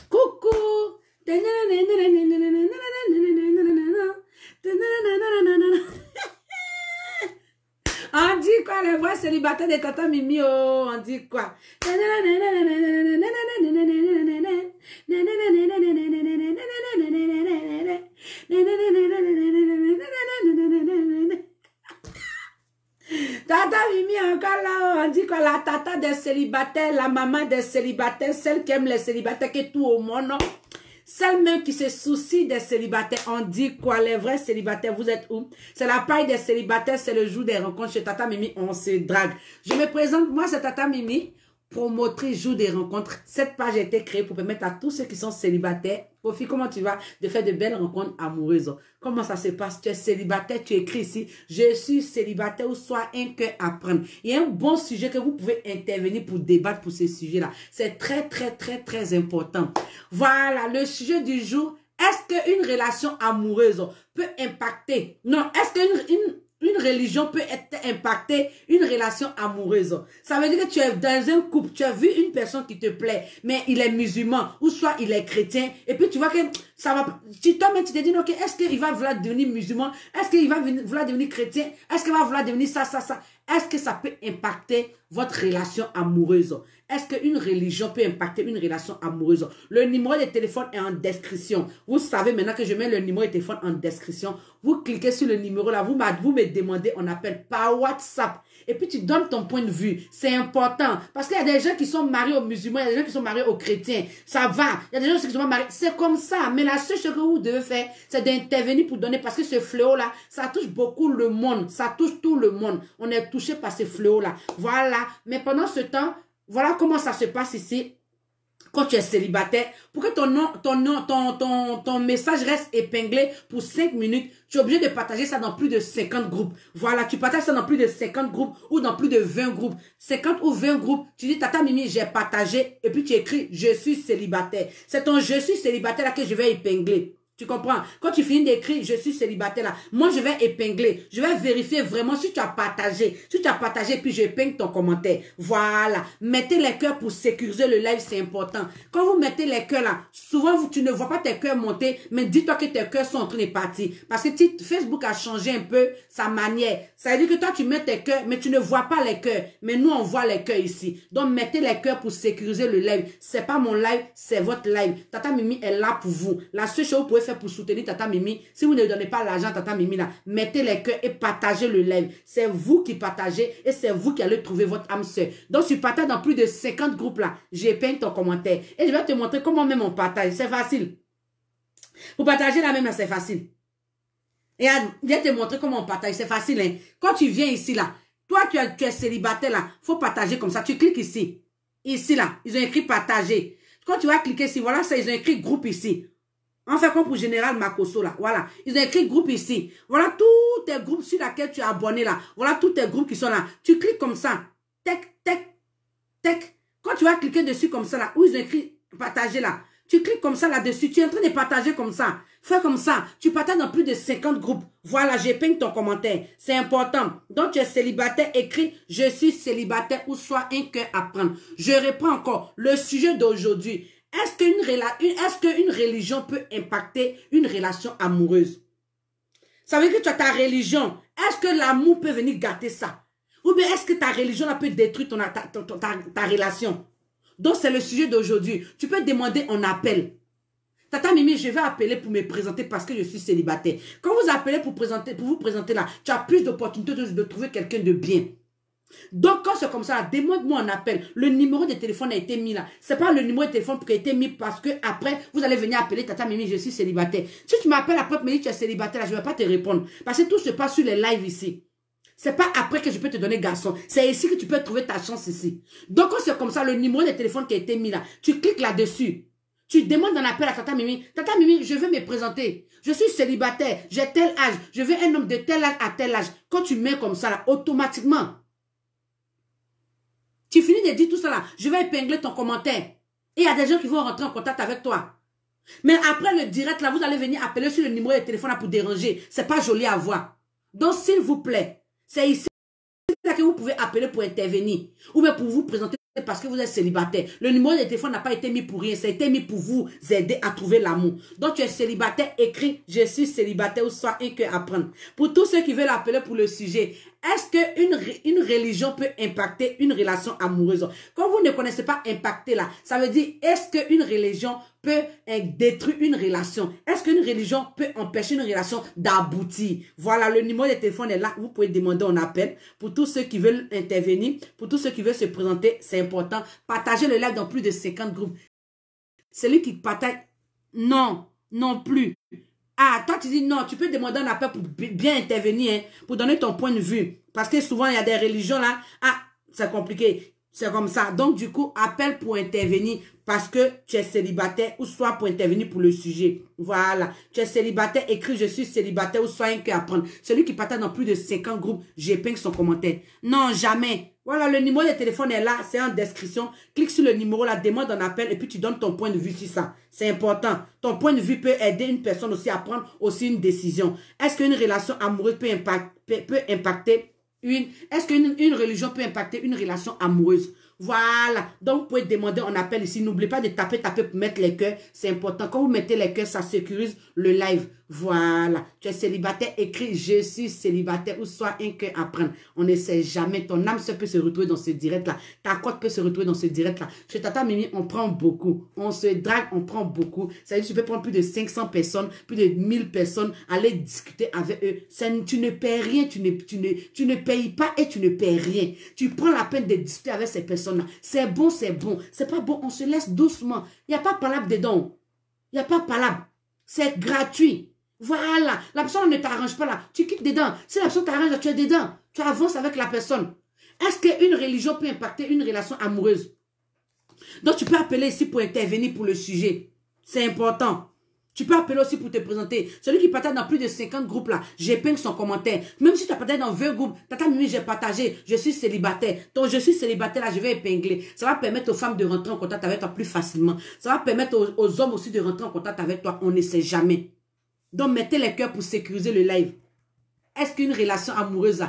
Coucou. On dit quoi, les voix célibataires de Tata Mimi, oh, on dit quoi? Tata Mimi encore là, on dit quoi, la tata des célibataires, la maman des célibataires, celle qui aime les célibataires, qui est tout au monde, non? Celle même qui se soucie des célibataires, on dit quoi, les vrais célibataires, vous êtes où? C'est la paille des célibataires, c'est le jour des rencontres chez Tata Mimi, on se drague. Je me présente, moi c'est Tata Mimi, promotrice jour des rencontres. Cette page a été créée pour permettre à tous ceux qui sont célibataires, Kofi, comment tu vas, de faire de belles rencontres amoureuses. Comment ça se passe? Tu es célibataire, tu écris ici, je suis célibataire ou soit un cœur à prendre. Il y a un bon sujet que vous pouvez intervenir pour débattre pour ce sujet-là. C'est très, très, très, très important. Voilà, le sujet du jour. Est-ce qu'une relation amoureuse peut impacter? Non, est-ce qu'une religion peut être impactée, une relation amoureuse? Ça veut dire que tu es dans un couple, tu as vu une personne qui te plaît, mais il est musulman, ou soit il est chrétien, et puis tu vois que ça va, tu te dis, ok, est-ce qu'il va vouloir devenir musulman? Est-ce qu'il va vouloir devenir chrétien? Est-ce qu'il va vouloir devenir ça? Est-ce que ça peut impacter votre relation amoureuse? Est-ce qu'une religion peut impacter une relation amoureuse? Le numéro de téléphone est en description. Vous savez maintenant que je mets le numéro de téléphone en description. Vous cliquez sur le numéro là, vous me demandez, on appelle par WhatsApp. Et puis tu donnes ton point de vue. C'est important. Parce qu'il y a des gens qui sont mariés aux musulmans, il y a des gens qui sont mariés aux chrétiens. Ça va. Il y a des gens qui sont mariés. C'est comme ça. Mais la seule chose que vous devez faire, c'est d'intervenir pour donner. Parce que ce fléau-là, ça touche beaucoup le monde. Ça touche tout le monde. On est touché par ce fléau-là. Voilà. Mais pendant ce temps, voilà comment ça se passe ici. Quand tu es célibataire, pour que ton message reste épinglé pour 5 minutes, tu es obligé de partager ça dans plus de 50 groupes. Voilà, tu partages ça dans plus de 50 groupes ou dans plus de 20 groupes. 50 ou 20 groupes, tu dis, Tata Mimi, j'ai partagé, et puis tu écris, je suis célibataire. C'est ton je suis célibataire là que je vais épingler. Tu comprends? Quand tu finis d'écrire, je suis célibataire là, moi je vais épingler, je vais vérifier vraiment si tu as partagé. Si tu as partagé, puis j'épingle ton commentaire. Voilà. Mettez les cœurs pour sécuriser le live, c'est important. Quand vous mettez les cœurs là, souvent tu ne vois pas tes cœurs monter, mais dis-toi que tes cœurs sont en train de partir. Parce que Facebook a changé un peu sa manière. Ça veut dire que toi tu mets tes cœurs, mais tu ne vois pas les cœurs. Mais nous on voit les cœurs ici. Donc mettez les cœurs pour sécuriser le live. C'est pas mon live, c'est votre live. Tata Mimi est là pour vous. La seule chose que vous pouvez faire pour soutenir Tata Mimi, si vous ne donnez pas l'argent à Tata Mimi là, mettez les cœurs et partagez le live. C'est vous qui partagez et c'est vous qui allez trouver votre âme sœur. Donc tu partages dans plus de 50 groupes là, j'épingle ton commentaire et je vais te montrer comment même on partage. C'est facile. Pour partager la même là, c'est facile. Et je vais te montrer comment on partage, c'est facile. Hein? Quand tu viens ici là, toi tu es célibataire là, faut partager comme ça. Tu cliques ici. Ici là, ils ont écrit partager. Quand tu vas cliquer ici, voilà, ça, ils ont écrit groupe ici. On fait comme pour Général Makoso là. Voilà. Ils ont écrit groupe ici. Voilà tous tes groupes sur lesquels tu es abonné là. Voilà tous tes groupes qui sont là. Tu cliques comme ça. Tec, tec, tec. Quand tu vas cliquer dessus comme ça là, où ils ont écrit partager là. Tu cliques comme ça là-dessus. Tu es en train de partager comme ça. Fais comme ça. Tu partages dans plus de 50 groupes. Voilà, j'épingle ton commentaire. C'est important. Donc, tu es célibataire, écris « Je suis célibataire » ou « Soit un cœur à prendre ». Je reprends encore le sujet d'aujourd'hui. Est-ce qu'une religion peut impacter une relation amoureuse? Ça veut dire que tu as ta religion. Est-ce que l'amour peut venir gâter ça? Ou bien est-ce que ta religion là, peut détruire ta relation? Donc, c'est le sujet d'aujourd'hui. Tu peux demander en appel. Tata Mimi, je vais appeler pour me présenter parce que je suis célibataire. Quand vous appelez pour vous présenter là, tu as plus d'opportunités de trouver quelqu'un de bien. Donc, quand c'est comme ça, demande-moi un appel. Le numéro de téléphone a été mis là. Ce n'est pas le numéro de téléphone qui a été mis parce que après, vous allez venir appeler Tata Mimi, je suis célibataire. Si tu m'appelles après, me dis tu es célibataire, là, je ne vais pas te répondre. Parce que tout se passe sur les lives ici. Ce n'est pas après que je peux te donner garçon. C'est ici que tu peux trouver ta chance ici. Donc, quand c'est comme ça, le numéro de téléphone qui a été mis là, tu cliques là-dessus. Tu demandes un appel à Tata Mimi. Tata Mimi, je veux me présenter. Je suis célibataire, j'ai tel âge. Je veux un homme de tel âge à tel âge. Quand tu mets comme ça là, automatiquement, tu finis de dire tout ça là, je vais épingler ton commentaire. Et il y a des gens qui vont rentrer en contact avec toi. Mais après le direct là, vous allez venir appeler sur le numéro de téléphone là pour déranger. C'est pas joli à voir. Donc s'il vous plaît, c'est ici ça que vous pouvez appeler pour intervenir. Ou bien pour vous présenter parce que vous êtes célibataire. Le numéro de téléphone n'a pas été mis pour rien. Ça a été mis pour vous aider à trouver l'amour. Donc tu es célibataire, écris je suis célibataire ou soit un cœur à prendre. Pour tous ceux qui veulent appeler pour le sujet, est-ce qu'une religion peut impacter une relation amoureuse? Quand vous ne connaissez pas impacter là, ça veut dire est-ce qu'une religion peut détruire une relation? Est-ce qu'une religion peut empêcher une relation d'aboutir? Voilà, le numéro de téléphone est là. Vous pouvez demander un appel. Pour tous ceux qui veulent intervenir, pour tous ceux qui veulent se présenter, c'est important. Partagez le live dans plus de 50 groupes. Celui qui partage, non, non plus. Ah, toi tu dis non, tu peux demander un appel pour bien intervenir, hein, pour donner ton point de vue. Parce que souvent il y a des religions là, ah, c'est compliqué. C'est comme ça. Donc, du coup, appelle pour intervenir parce que tu es célibataire ou soit pour intervenir pour le sujet. Voilà. Tu es célibataire, écris je suis célibataire ou soit un cœur à prendre. Celui qui partage dans plus de 50 groupes, j'épingle son commentaire. Non, jamais. Voilà, le numéro de téléphone est là, c'est en description. Clique sur le numéro là, demande un appel et puis tu donnes ton point de vue sur ça. C'est important. Ton point de vue peut aider une personne aussi à prendre aussi une décision. Est-ce qu'une relation amoureuse peut impacter est-ce qu'une religion peut impacter une relation amoureuse? Voilà. Donc, vous pouvez demander un appel ici. N'oubliez pas de taper pour mettre les cœurs. C'est important. Quand vous mettez les cœurs, ça sécurise le live. Voilà. Tu es célibataire, écris je suis célibataire ou soit un cœur à prendre. On ne sait jamais. Ton âme peut se retrouver dans ce direct-là. Ta cote peut se retrouver dans ce direct-là. Chez Tata Mimi, on prend beaucoup. On se drague, on prend beaucoup. Ça veut dire que tu peux prendre plus de 500 personnes, plus de 1000 personnes, aller discuter avec eux. Tu ne paies rien, tu ne payes pas et tu ne paies rien. Tu prends la peine de discuter avec ces personnes-là. C'est bon, c'est bon. C'est pas bon, on se laisse doucement. Il n'y a pas palabre dedans. Il n'y a pas palabre. C'est gratuit. Voilà. La personne ne t'arrange pas là. Tu quittes dedans. Si la personne t'arrange, tu es dedans. Tu avances avec la personne. Est-ce qu'une religion peut impacter une relation amoureuse? Donc, tu peux appeler ici pour intervenir pour le sujet. C'est important. Tu peux appeler aussi pour te présenter. Celui qui partage dans plus de 50 groupes là, j'épingle son commentaire. Même si tu as partagé dans 20 groupes, Tata Mimi, j'ai partagé, je suis célibataire. Donc, je suis célibataire là, je vais épingler. Ça va permettre aux femmes de rentrer en contact avec toi plus facilement. Ça va permettre aux hommes aussi de rentrer en contact avec toi. On ne sait jamais. Donc, mettez les cœurs pour sécuriser le live. Est-ce qu'une relation amoureuse,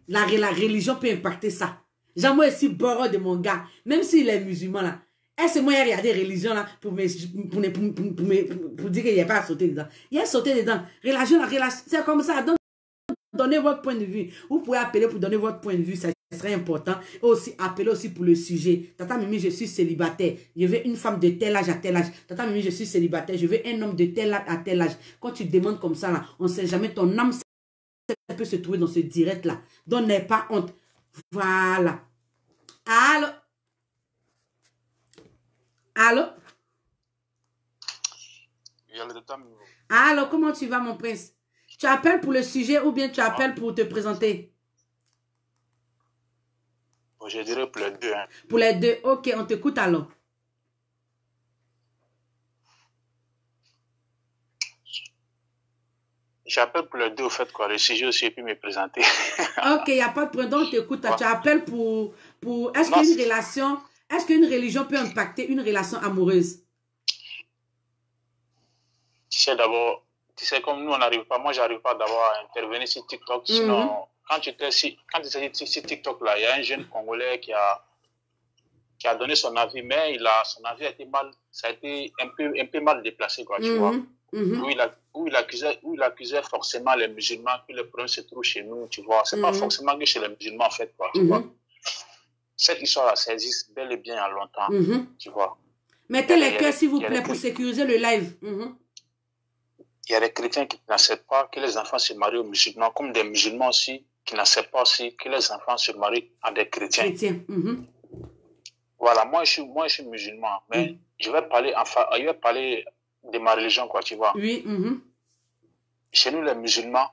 la religion peut impacter ça? J'aimerais ici Boro de mon gars, même s'il est musulman là. Est-ce que moi, il y a des religions là pour dire qu'il n'y a pas à sauter dedans? Il y a sauté dedans. Relation, c'est comme ça. Donc, donnez votre point de vue. Vous pouvez appeler pour donner votre point de vue. Ça serait important. Et aussi, appeler aussi pour le sujet. Tata Mimi, je suis célibataire. Je veux une femme de tel âge à tel âge. Tata Mimi, je suis célibataire. Je veux un homme de tel âge à tel âge. Quand tu demandes comme ça, là, on ne sait jamais ton âme peut se trouver dans ce direct-là. Donc, n'aie pas honte. Voilà. Allô? Allô? Allô, comment tu vas, mon prince? Tu appelles pour le sujet ou bien tu appelles pour te présenter? Je dirais pour les deux. Hein. Pour les deux, ok, on t'écoute alors. J'appelle pour les deux, au fait, quoi. Le sujet aussi, et puis me présenter. Ok, il n'y a pas de problème, donc on t'écoute. Tu appelles pour est-ce qu'une religion peut impacter une relation amoureuse? Tu sais, d'abord, comme nous, on n'arrive pas, moi, j'arrive pas d'abord à intervenir sur TikTok. Sinon, quand tu étais sur TikTok, là, il y a un jeune Congolais qui a donné son avis, mais son avis a été ça a été un peu mal déplacé, quoi, tu vois. Où il accusait forcément les musulmans que le problème se trouve chez nous, tu vois. C'est pas forcément que chez les musulmans, en fait, quoi, tu vois. Cette histoire-là, ça existe bel et bien il y a longtemps, tu vois. Mettez les cœurs, s'il vous plaît, pour sécuriser le live. Il y a des chrétiens qui n'acceptent pas que les enfants se marient aux musulmans, comme des musulmans aussi qui n'acceptent pas aussi que les enfants se marient à des chrétiens. Voilà, moi je suis musulman, mais je vais parler de ma religion, quoi, tu vois. Oui. Chez nous les musulmans,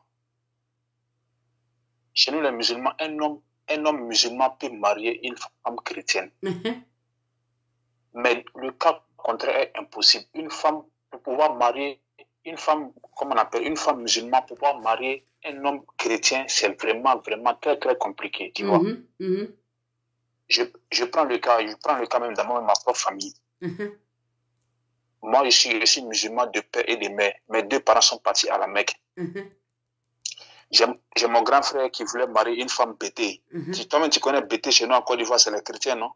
un homme musulman peut marier une femme chrétienne. Mais le cas contraire est impossible. Une femme pour pouvoir marier une femme musulmane pour pouvoir marier un homme chrétien, c'est vraiment, vraiment très, très compliqué, tu vois. Je prends le cas même dans ma propre famille. Moi, je suis musulman de père et de mère. Mes deux parents sont partis à la Mecque. J'ai mon grand frère qui voulait marier une femme bété. Toi-même, tu connais bété chez nous en Côte d'Ivoire, c'est les chrétiens, non?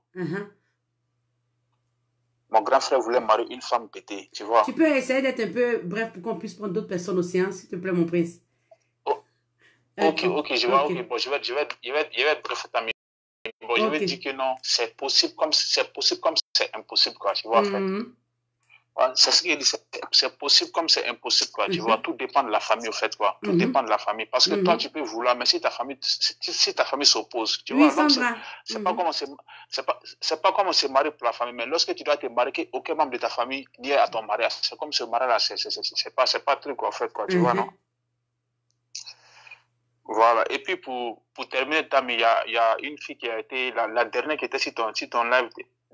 Mon grand frère voulait marier une femme bété, tu vois. Tu peux essayer d'être un peu bref pour qu'on puisse prendre d'autres personnes aussi, hein, s'il te plaît, mon prince. Ok, je vois, ok, bon, je vais être bref, ami. Bon, je vais dire que non, c'est possible comme c'est impossible, quoi, tu vois, en fait. Ouais, c'est ce qu'il dit, c'est possible comme c'est impossible, quoi, tu vois. Tout dépend de la famille, au fait, quoi. Tout dépend de la famille. Parce que toi, tu peux vouloir, mais si ta famille s'oppose, tu vois. Donc, c'est pas comme on se marie pour la famille, mais lorsque tu dois te marier, aucun membre de ta famille lié à ton mariage. C'est comme ce mariage-là, c'est pas truc, en fait, quoi, tu vois, non? Voilà. Et puis, pour terminer, Tam, il y a une fille qui a été la dernière qui était sur ton live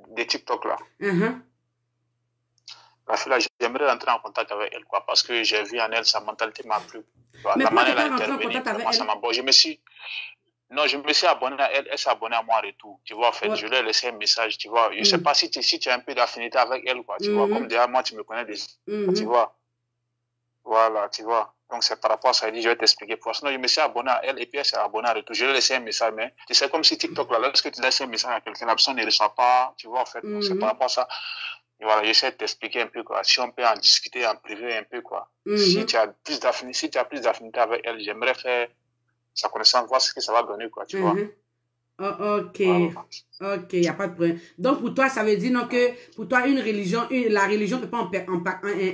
de TikTok, là. La fille là, j'aimerais rentrer en contact avec elle, quoi, parce que j'ai vu en elle, sa mentalité m'a plu. Mais la pourquoi tu manière pas rentré en contact avec elle? Bon, je me suis abonné à elle, elle s'est abonnée à moi en retour. Tu vois, en fait, je lui ai laissé un message, tu vois. Je ne sais pas si tu as un peu d'affinité avec elle, quoi, tu vois, comme déjà, moi, tu me connais déjà, tu vois. Voilà, tu vois. Donc, c'est par rapport à ça, elle dit, je vais t'expliquer. Sinon, je me suis abonné à elle et puis elle s'est abonnée en retour. Je lui ai laissé un message, mais tu sais, comme si TikTok, là, lorsque tu laisses un message à quelqu'un, la personne ne reçoit pas, tu vois, en fait. Donc, c'est par rapport à ça. Et voilà, j'essaie de t'expliquer un peu, quoi. Si on peut en discuter en privé un peu, quoi. Si tu as plus d'affinité avec elle, j'aimerais faire sa connaissance, voir ce que ça va donner, quoi, tu vois. Oh, ok. Voilà. Ok, il n'y a pas de problème. Donc, pour toi, ça veut dire non, que pour toi, la religion ne peut pas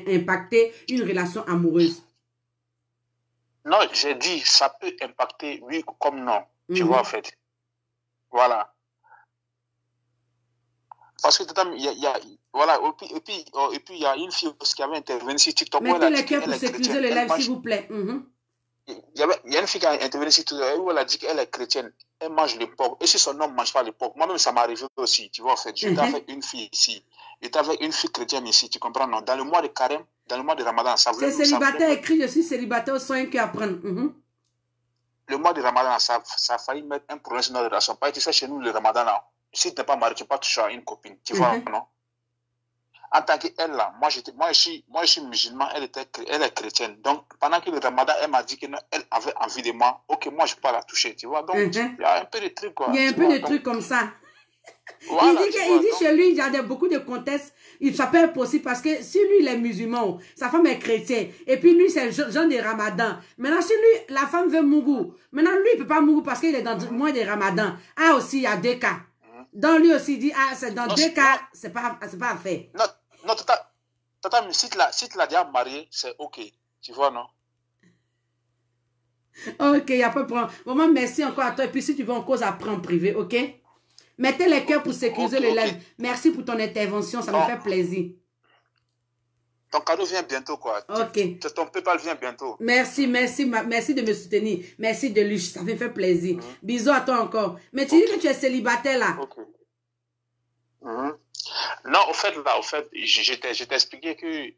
impacter une relation amoureuse. Non, j'ai dit, ça peut impacter, oui, comme non. Tu vois, en fait. Voilà. Parce que voilà, et puis il y a une fille aussi qui avait intervenu sur TikTok. Mettez les cœurs pour sécuriser le live, s'il vous plaît. Il y a une fille qui a intervenu sur TikTok où elle a dit qu'elle est chrétienne. Elle mange le porc. Et si son homme ne mange pas le porc, moi-même, ça m'est arrivé aussi. Tu vois, en fait, j'étais avec une fille ici. J'étais avec une fille chrétienne ici, tu comprends, non? Dans le mois de Carême, dans le mois de Ramadan, ça voulait... C'est célibataire écrit, je suis célibataire, soin que apprendre. Le mois de Ramadan, ça a failli mettre un problème sur notre relation. Parce que tu sais, chez nous, le Ramadan, là, si tu n'es pas marié, tu ne peux pas toucher à une copine. Tu vois, non? En tant qu'elle, là, moi, je suis musulman, elle est chrétienne. Donc, pendant que le Ramadan, elle m'a dit qu'elle avait envie de moi. Ok, moi, je ne peux pas la toucher, tu vois. Donc, il y a un peu de trucs, quoi. Il y a un peu de trucs comme ça. Voilà, il dit chez lui, il y a beaucoup de contextes. Ça peut être possible parce que si lui, il est musulman, sa femme est chrétienne, et puis lui, c'est Jean de Ramadan. Maintenant, si lui, la femme veut Mougou, maintenant, lui, il ne peut pas Mougou parce qu'il est dans le mois de Ramadan. Ah, aussi, il y a 2 cas. Donc, lui aussi, il dit, ah, c'est dans 2 cas, c'est pas à faire. Non, tata, si tu l'as déjà marié, c'est ok. Tu vois, non? Ok, il n'y a pas de problème. Vraiment, merci encore à toi. Et puis, si tu veux, on cause après en privé, ok? Mettez les cœurs pour sécuriser le live. Merci pour ton intervention, ça me fait plaisir. Ton cadeau vient bientôt, quoi. Ok. Ton PayPal vient bientôt. Merci de me soutenir. Merci de lui, ça me fait plaisir. Bisous à toi encore. Mais tu dis que tu es célibataire, là. Ok. Non, au fait, je t'ai expliqué que...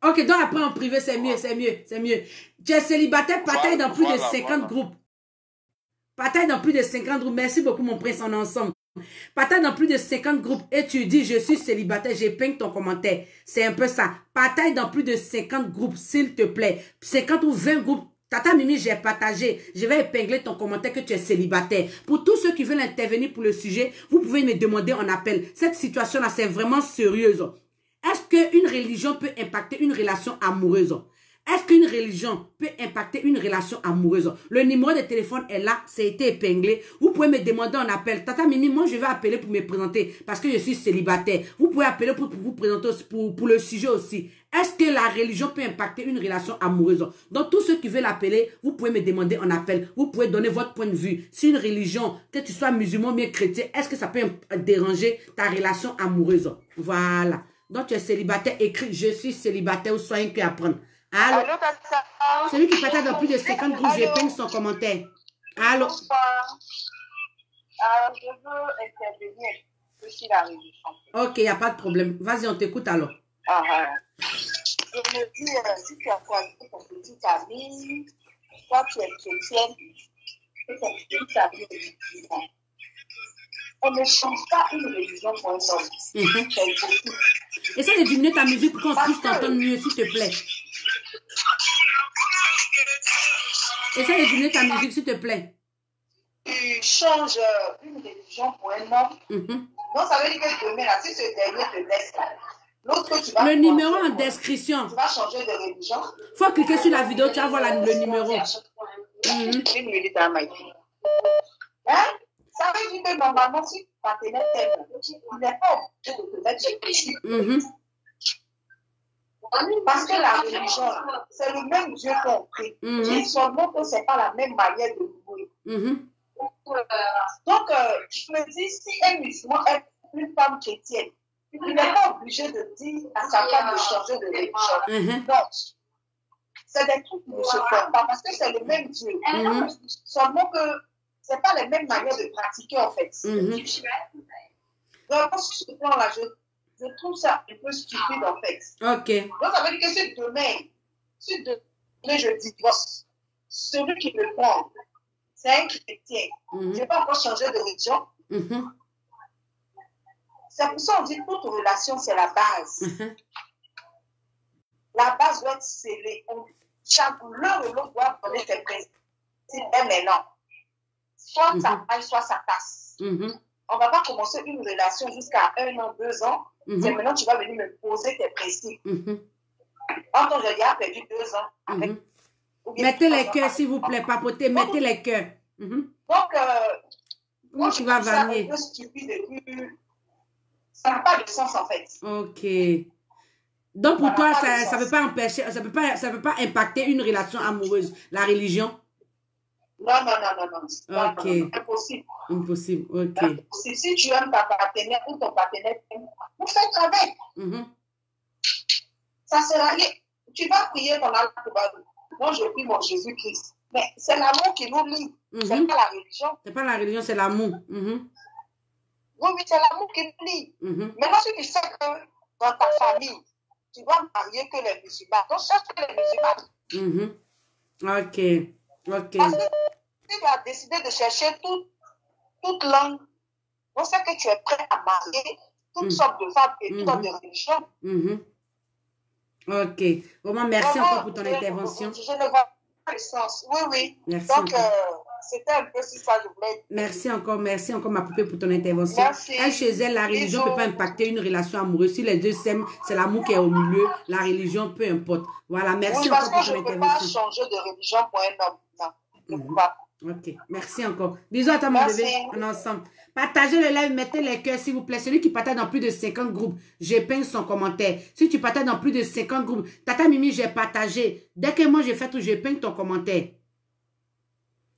Ok, donc après en privé, c'est mieux. Tu es célibataire, partage dans plus de 50 groupes. Partage dans plus de 50 groupes. Merci beaucoup, mon prince, en ensemble. Partage dans plus de 50 groupes et tu dis je suis célibataire, j'épingle ton commentaire. C'est un peu ça. Partage dans plus de 50 groupes, s'il te plaît. 50 ou 20 groupes. Tata Mimi, j'ai partagé. Je vais épingler ton commentaire que tu es célibataire. Pour tous ceux qui veulent intervenir pour le sujet, vous pouvez me demander en appel. Cette situation-là, c'est vraiment sérieuse. Est-ce qu'une religion peut impacter une relation amoureuse? Est-ce qu'une religion peut impacter une relation amoureuse? Le numéro de téléphone est là, ça a été épinglé. Vous pouvez me demander en appel. Tata Mimi, moi je vais appeler pour me présenter parce que je suis célibataire. Vous pouvez appeler pour vous présenter pour le sujet aussi. Est-ce que la religion peut impacter une relation amoureuse? Donc tous ceux qui veulent appeler, vous pouvez me demander en appel. Vous pouvez donner votre point de vue. Si une religion, que tu sois musulman ou bien chrétien, est-ce que ça peut déranger ta relation amoureuse? Voilà. Donc tu es célibataire, écris je suis célibataire ou soyez que apprendre. Allô? Celui qui partage dans plus de 50 groupes, j'épingle son commentaire. Allô? Je veux intervenir sur la religion. Ok, il n'y a pas de problème. Vas-y, on t'écoute alors. Je me dis, si tu as croisé ton petit ami, toi tu es chrétienne, et ton petit ami est musulman. On ne change pas une religion pour un homme. Essaye de diminuer ta musique pour qu'on puisse t'entendre mieux, s'il te plaît. Essaye de diminuer ta musique, s'il te plaît. Tu changes une religion pour un homme. Donc, ça veut dire que demain, là, si ce dernier te laisse là, l'autre que tu vas... Le numéro en description. Tu vas changer de religion. Il faut cliquer sur la vidéo, tu vas voir le numéro. Une minute à ma fille. Hein? Ça veut dire que normalement, si tu partenaire t'aime, il n'est pas obligé de te mettre les principes. Parce que la religion, c'est le même Dieu qu'on prie. C'est seulement que ce n'est pas la même manière de louer. Donc, je me dis, si un musulman est une femme chrétienne, il n'est pas obligé de dire à sa femme de changer de religion. Donc, c'est des trucs qui ne se font pas parce que c'est le même Dieu. Seulement que ce n'est pas les mêmes manières de pratiquer en fait. Donc, sur ce plan-là, je trouve ça un peu stupide en fait. Ok. Donc, ça veut dire que si demain je divorce, celui qui me prend, c'est un chrétien. Je ne vais pas encore changer de religion. C'est pour ça qu'on dit que toute relation, c'est la base. La base doit être scellée. L'un ou l'autre doit donner ses principes. Et maintenant, soit ça passe, soit ça passe. On ne va pas commencer une relation jusqu'à 1 an, 2 ans. C'est maintenant tu vas venir me poser tes principes. Quand ton jeudi a perdu 2 ans, avec, mettez les cœurs, s'il vous plaît, papotez, mettez les cœurs. Donc, moi, tu vas vanner. C'est un peu stupide et puis, ça n'a pas de sens en fait. Ok. Donc pour toi, ça ne peut pas empêcher, ça peut pas impacter une relation amoureuse, la religion? Non. Ok. Non, impossible. Impossible, ok. Impossible. Si tu aimes ta partenaire ou ton partenaire, vous faites avec. Ça sera rien. Tu vas prier ton Allah. Moi, je prie mon Jésus-Christ. Mais c'est l'amour qui nous lie. C'est pas la religion. C'est pas la religion, c'est l'amour. Oui, c'est l'amour qui nous lie. Maintenant, ce qui fait que dans ta famille, tu dois marier que les musulmans. Donc, cherche que les musulmans. Ok. Parce que si tu as décidé de chercher toute langue, on sait que tu es prêt à marier toutes sortes de femmes et toutes sortes de religions. Ok. Vraiment, merci encore pour ton intervention. Je ne vois pas le sens. Oui. Merci. Donc, c'était un peu si ça, je voulais. Merci encore, ma poupée, pour ton intervention. Merci. Elle, chez elle, la religion ne peut pas impacter une relation amoureuse. Si les deux s'aiment, c'est l'amour qui est au milieu. La religion, peu importe. Voilà, merci encore pour ton intervention. Parce que je ne peux pas changer de religion pour un homme. Non, je ne peux pas. Ok, merci encore. Bisous à toi, mon bébé. On est ensemble. Partagez le live, mettez les cœurs, s'il vous plaît. Celui qui partage dans plus de 50 groupes, j'ai peint son commentaire. Si tu partages dans plus de 50 groupes, Tata Mimi, j'ai partagé. Dès que moi, j'ai fait tout, j'ai peint ton commentaire.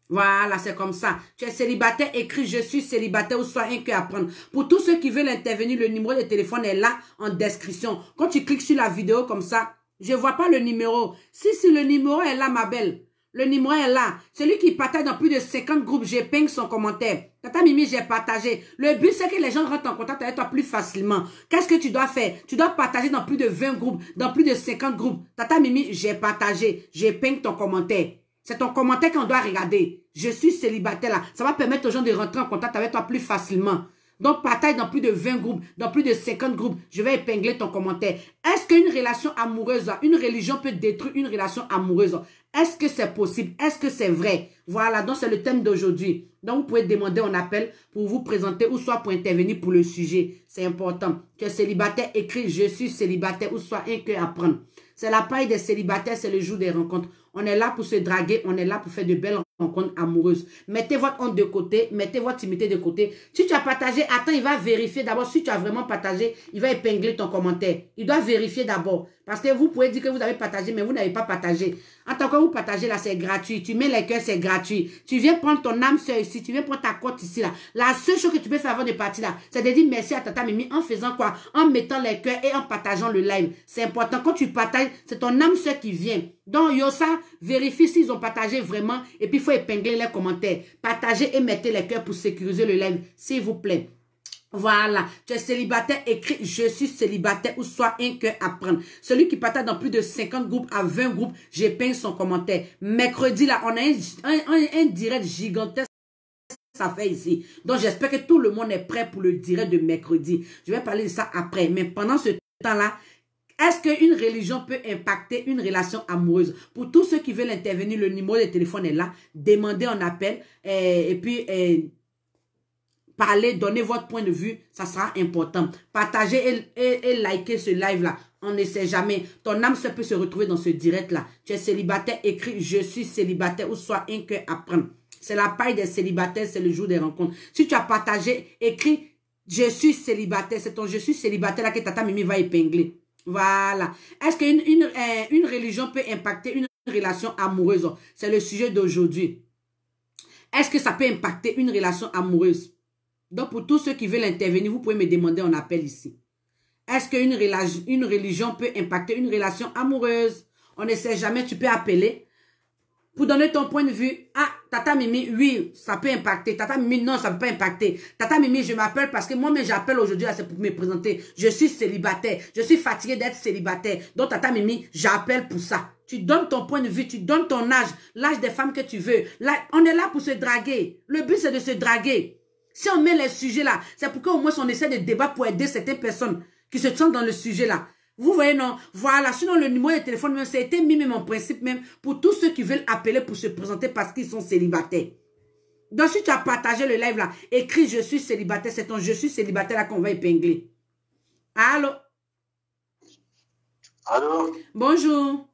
Voilà, c'est comme ça. Tu es célibataire, écris « Je suis célibataire » ou « Soit un cœur à prendre ». Pour tous ceux qui veulent intervenir, le numéro de téléphone est là en description. Quand tu cliques sur la vidéo comme ça, je ne vois pas le numéro. Si le numéro est là, ma belle. Le numéro est là. Celui qui partage dans plus de 50 groupes, j'ai peint son commentaire. Tata Mimi, j'ai partagé. Le but, c'est que les gens rentrent en contact avec toi plus facilement. Qu'est-ce que tu dois faire? Tu dois partager dans plus de 20 groupes, dans plus de 50 groupes. Tata Mimi, j'ai partagé. J'ai peint ton commentaire. C'est ton commentaire qu'on doit regarder. Je suis célibataire là. Ça va permettre aux gens de rentrer en contact avec toi plus facilement. Donc, partage dans plus de 20 groupes, dans plus de 50 groupes. Je vais épingler ton commentaire. Est-ce qu'une relation amoureuse, une religion peut détruire une relation amoureuse? Est-ce que c'est possible? Est-ce que c'est vrai? Voilà, donc c'est le thème d'aujourd'hui. Donc, vous pouvez demander un appel pour vous présenter ou soit pour intervenir pour le sujet. C'est important. Tu es célibataire, écris « Je suis célibataire » ou soit un cœur à prendre. C'est la paille des célibataires, c'est le jour des rencontres. On est là pour se draguer, on est là pour faire de belles rencontres amoureuses. Mettez votre honte de côté, mettez votre timidité de côté. Si tu as partagé, attends, il va vérifier d'abord. Si tu as vraiment partagé, il va épingler ton commentaire. Il doit vérifier d'abord. Parce que vous pouvez dire que vous avez partagé, mais vous n'avez pas partagé. En tant que vous partagez là, c'est gratuit. Tu mets les cœurs, c'est gratuit. Tu viens prendre ton âme sœur ici, tu viens prendre ta cote ici là. La seule chose que tu peux faire avant de partir là, c'est de dire merci à Tata Mimi en faisant quoi? En mettant les cœurs et en partageant le live. C'est important. Quand tu partages, c'est ton âme sœur qui vient. Donc, Yosa, vérifie s'ils ont partagé vraiment. Et puis, il faut épingler les commentaires. Partagez et mettez les cœurs pour sécuriser le live, s'il vous plaît. Voilà, tu es célibataire, écris « Je suis célibataire » ou « Soit un cœur à prendre ». Celui qui partage dans plus de 50 groupes à 20 groupes, j'ai peint son commentaire. Mercredi, là, on a un direct gigantesque. Ça fait ici. Donc, j'espère que tout le monde est prêt pour le direct de mercredi. Je vais parler de ça après. Mais pendant ce temps-là, Est-ce qu'une religion peut impacter une relation amoureuse? Pour tous ceux qui veulent intervenir, le numéro de téléphone est là. Demandez en appel et puis parlez, donnez votre point de vue. Ça sera important. Partagez et likez ce live-là. On ne sait jamais. Ton âme peut se retrouver dans ce direct-là. Tu es célibataire, écris « Je suis célibataire » ou « Soit un cœur à prendre ». C'est la paille des célibataires, c'est le jour des rencontres. Si tu as partagé, écris « Je suis célibataire ». C'est ton « Je suis célibataire » là que Tata Mimi va épingler. Voilà. Est-ce qu'une religion peut impacter une relation amoureuse? C'est le sujet d'aujourd'hui. Est-ce que ça peut impacter une relation amoureuse? Donc, pour tous ceux qui veulent intervenir, vous pouvez me demander en appel ici. Est-ce qu'une religion peut impacter une relation amoureuse? On ne sait jamais, tu peux appeler pour donner ton point de vue. Ah, Tata Mimi, oui, ça peut impacter. Tata Mimi, non, ça ne peut pas impacter. Tata Mimi, je m'appelle parce que moi-même, j'appelle aujourd'hui, c'est pour me présenter. Je suis célibataire. Je suis fatiguée d'être célibataire. Donc, Tata Mimi, j'appelle pour ça. Tu donnes ton point de vue, tu donnes ton âge, l'âge des femmes que tu veux. Là, on est là pour se draguer. Le but, c'est de se draguer. Si on met les sujets là, c'est pour qu'au moins on essaie de débattre pour aider certaines personnes qui se sentent dans le sujet là. Vous voyez, non? Voilà, sinon le numéro de téléphone, même, ça a été mis même en principe même pour tous ceux qui veulent appeler pour se présenter parce qu'ils sont célibataires. Donc si tu as partagé le live là, écris « Je suis célibataire », c'est ton « Je suis célibataire » là qu'on va épingler. Allô? Allô? Bonjour.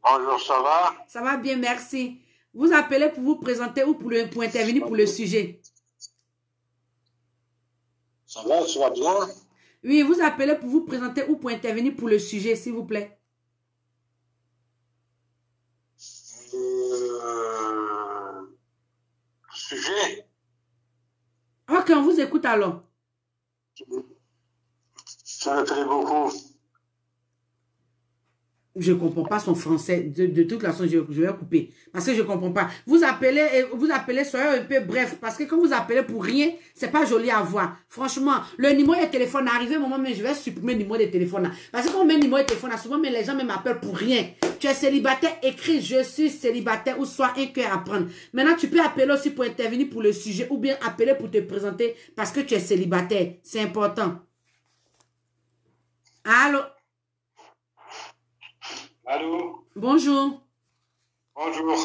Bonjour, ça va? Ça va bien, merci. Vous appelez pour vous présenter ou pour intervenir pour le sujet? Ça va, tu vas bien? Oui, vous appelez pour vous présenter ou pour intervenir pour le sujet, s'il vous plaît. Sujet? Ok, on vous écoute alors. Ça me plaît beaucoup. Je ne comprends pas son français. De toute façon, je vais couper. Parce que je ne comprends pas. Vous appelez, soyez un peu bref. Parce que quand vous appelez pour rien, c'est pas joli à voir. Franchement, le numéro de téléphone, arrivé au moment, mais je vais supprimer le numéro de téléphone. Là. Parce que quand on met le numéro de téléphone, là, souvent, mais les gens m'appellent pour rien. Tu es célibataire, écris « Je suis célibataire » ou « Soit un cœur à prendre ». Maintenant, tu peux appeler aussi pour intervenir pour le sujet ou bien appeler pour te présenter parce que tu es célibataire. C'est important. Allô? Allô? Bonjour. Bonjour.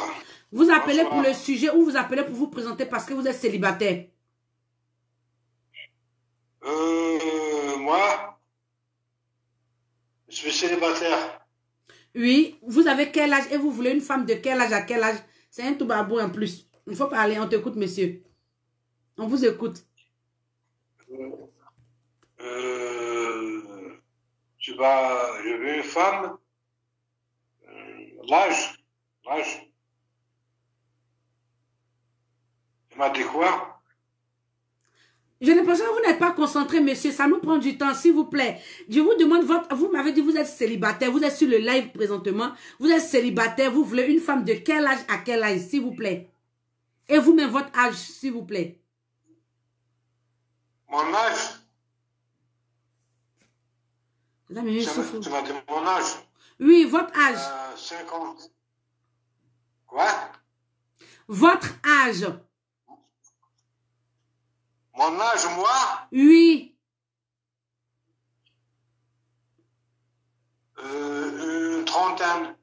Vous appelez Bonsoir. pour le sujet ou vous appelez pour vous présenter parce que vous êtes célibataire? Moi, je suis célibataire. Oui. Vous avez quel âge et vous voulez une femme de quel âge à quel âge? C'est un tout babou en plus. Il faut parler. On t'écoute, monsieur. On vous écoute. Je veux une femme. L'âge. Tu m'as dit quoi? J'ai l'impression que vous n'êtes pas concentré, monsieur. Ça nous prend du temps, s'il vous plaît. Je vous demande vous m'avez dit que vous êtes célibataire. Vous êtes sur le live présentement. Vous êtes célibataire. Vous voulez une femme de quel âge à quel âge, s'il vous plaît? Et vous-même, votre âge, s'il vous plaît. Mon âge? Là, mais Tu m'as dit mon âge? oui, votre âge. 50. Quoi? Votre âge. Mon âge, moi? Oui. Une trentaine.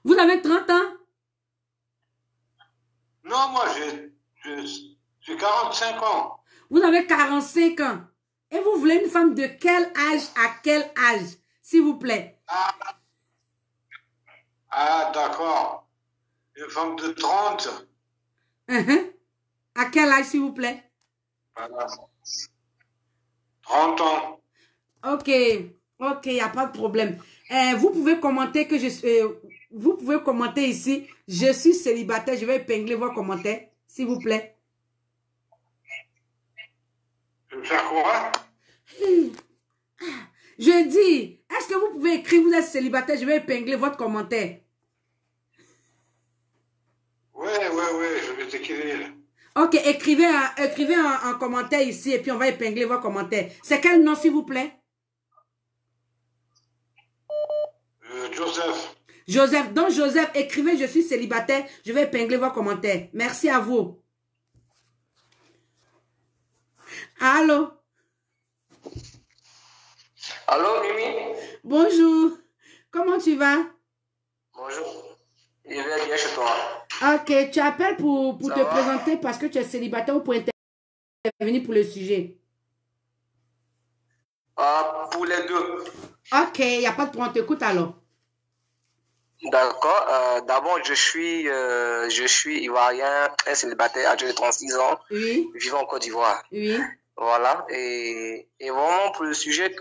Vous avez 30 ans? Non, moi, j'ai 45 ans. Vous avez 45 ans. Et vous voulez une femme de quel âge à quel âge, s'il vous plaît? Ah, d'accord. Une femme de 30. À quel âge, s'il vous plaît? Voilà. 30 ans. Ok, il n'y a pas de problème. Vous pouvez commenter que vous pouvez commenter ici. Je suis célibataire. Je vais épingler vos commentaires, s'il vous plaît. Je vais faire quoi? Je dis, est-ce que vous pouvez écrire vous êtes célibataire? Je vais épingler votre commentaire. Oui, je vais t'écrire. Ok, écrivez en commentaire ici et puis on va épingler vos commentaires. C'est quel nom, s'il vous plaît? Joseph. Joseph. Donc, Joseph, écrivez, je suis célibataire. Je vais épingler vos commentaires. Merci à vous. Allô? Bonjour. Comment tu vas? Bonjour. Je vais bien chez toi. Ok, tu appelles pour te présenter parce que tu es célibataire ou pour intervenir pour le sujet? Pour les deux. Ok, il n'y a pas de problème, on t'écoute alors. D'accord. D'abord, je suis ivoirien, un célibataire âgé de 36 ans, Oui. vivant en Côte d'Ivoire. Oui. Voilà. Et vraiment, pour le sujet,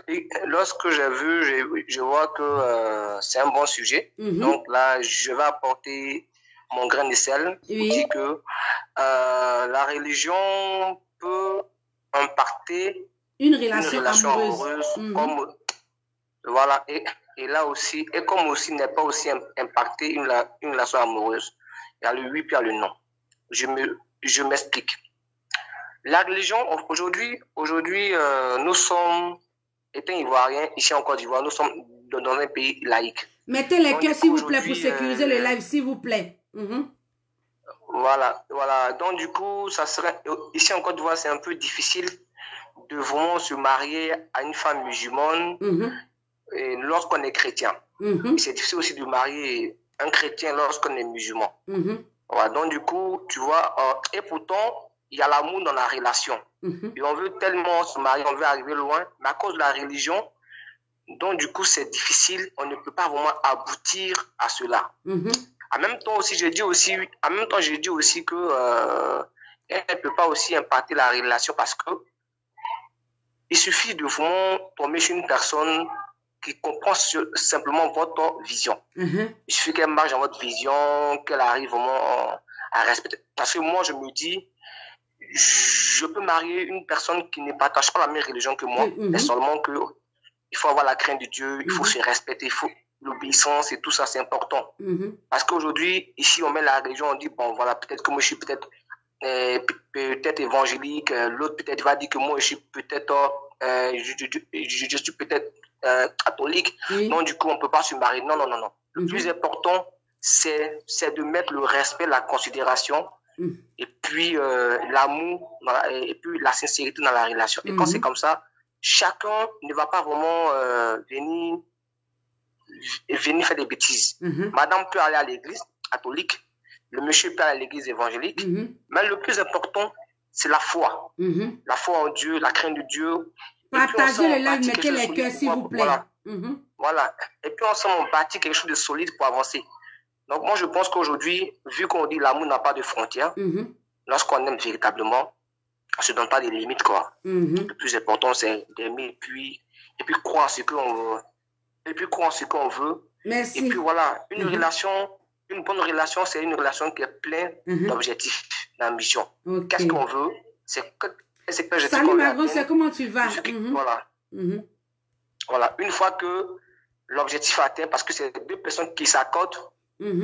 lorsque j'ai vu, je vois que c'est un bon sujet. Donc là, je vais apporter mon grain de sel pour dire que la religion peut impacter une relation amoureuse comme voilà et là aussi et comme aussi n'est pas aussi impacter une relation amoureuse. Il y a le oui puis il y a le non. Je m'explique. La religion aujourd'hui nous sommes étant ivoiriens ici en Côte d'Ivoire, nous sommes dans un pays laïque. Mettez les cœurs s'il vous plaît pour sécuriser le live s'il vous plaît. Voilà. Donc du coup, ça serait ici en Côte d'Ivoire, c'est un peu difficile de vraiment se marier à une femme musulmane lorsqu'on est chrétien. C'est difficile aussi de marier un chrétien lorsqu'on est musulman. Voilà, donc du coup, tu vois, et pourtant, il y a l'amour dans la relation. Et on veut tellement se marier, on veut arriver loin, mais à cause de la religion, donc du coup, c'est difficile, on ne peut pas vraiment aboutir à cela. En même temps aussi, je dis aussi que elle ne peut pas aussi impacter la relation parce que il suffit de vraiment tomber chez une personne qui comprend simplement votre vision. Il suffit qu'elle marche dans votre vision, qu'elle arrive vraiment à respecter. Parce que moi, je me dis, je peux marier une personne qui ne partage pas la même religion que moi, mais seulement que il faut avoir la crainte de Dieu, il faut se respecter, il faut l'obéissance et tout ça, c'est important. Parce qu'aujourd'hui, ici, on met la religion, on dit, bon, voilà, peut-être que moi, je suis peut-être évangélique, l'autre peut-être va dire que moi, je suis peut-être, je suis peut-être catholique, donc du coup, on ne peut pas se marier. Non. Le plus important, c'est de mettre le respect, la considération, et puis l'amour, et puis la sincérité dans la relation. Et quand c'est comme ça, chacun ne va pas vraiment venir faire des bêtises. Madame peut aller à l'église catholique, le monsieur peut aller à l'église évangélique, mais le plus important, c'est la foi. La foi en Dieu, la crainte de Dieu. Partagez le live, mettez les cœurs s'il vous plaît. Voilà. Et puis ensemble, on bâtit quelque chose de solide pour avancer. Donc moi, je pense qu'aujourd'hui, vu qu'on dit l'amour n'a pas de frontières, lorsqu'on aime véritablement, on ne se donne pas des limites, quoi. Le plus important, c'est d'aimer et puis croire en ce qu'on veut. Merci. Et puis voilà, une bonne relation, c'est une relation qui est pleine d'objectifs, d'ambition. Qu'est-ce qu'on veut? Salut ma grande, c'est comment tu vas? Voilà. Voilà, une fois que l'objectif est atteint, parce que c'est deux personnes qui s'accordent,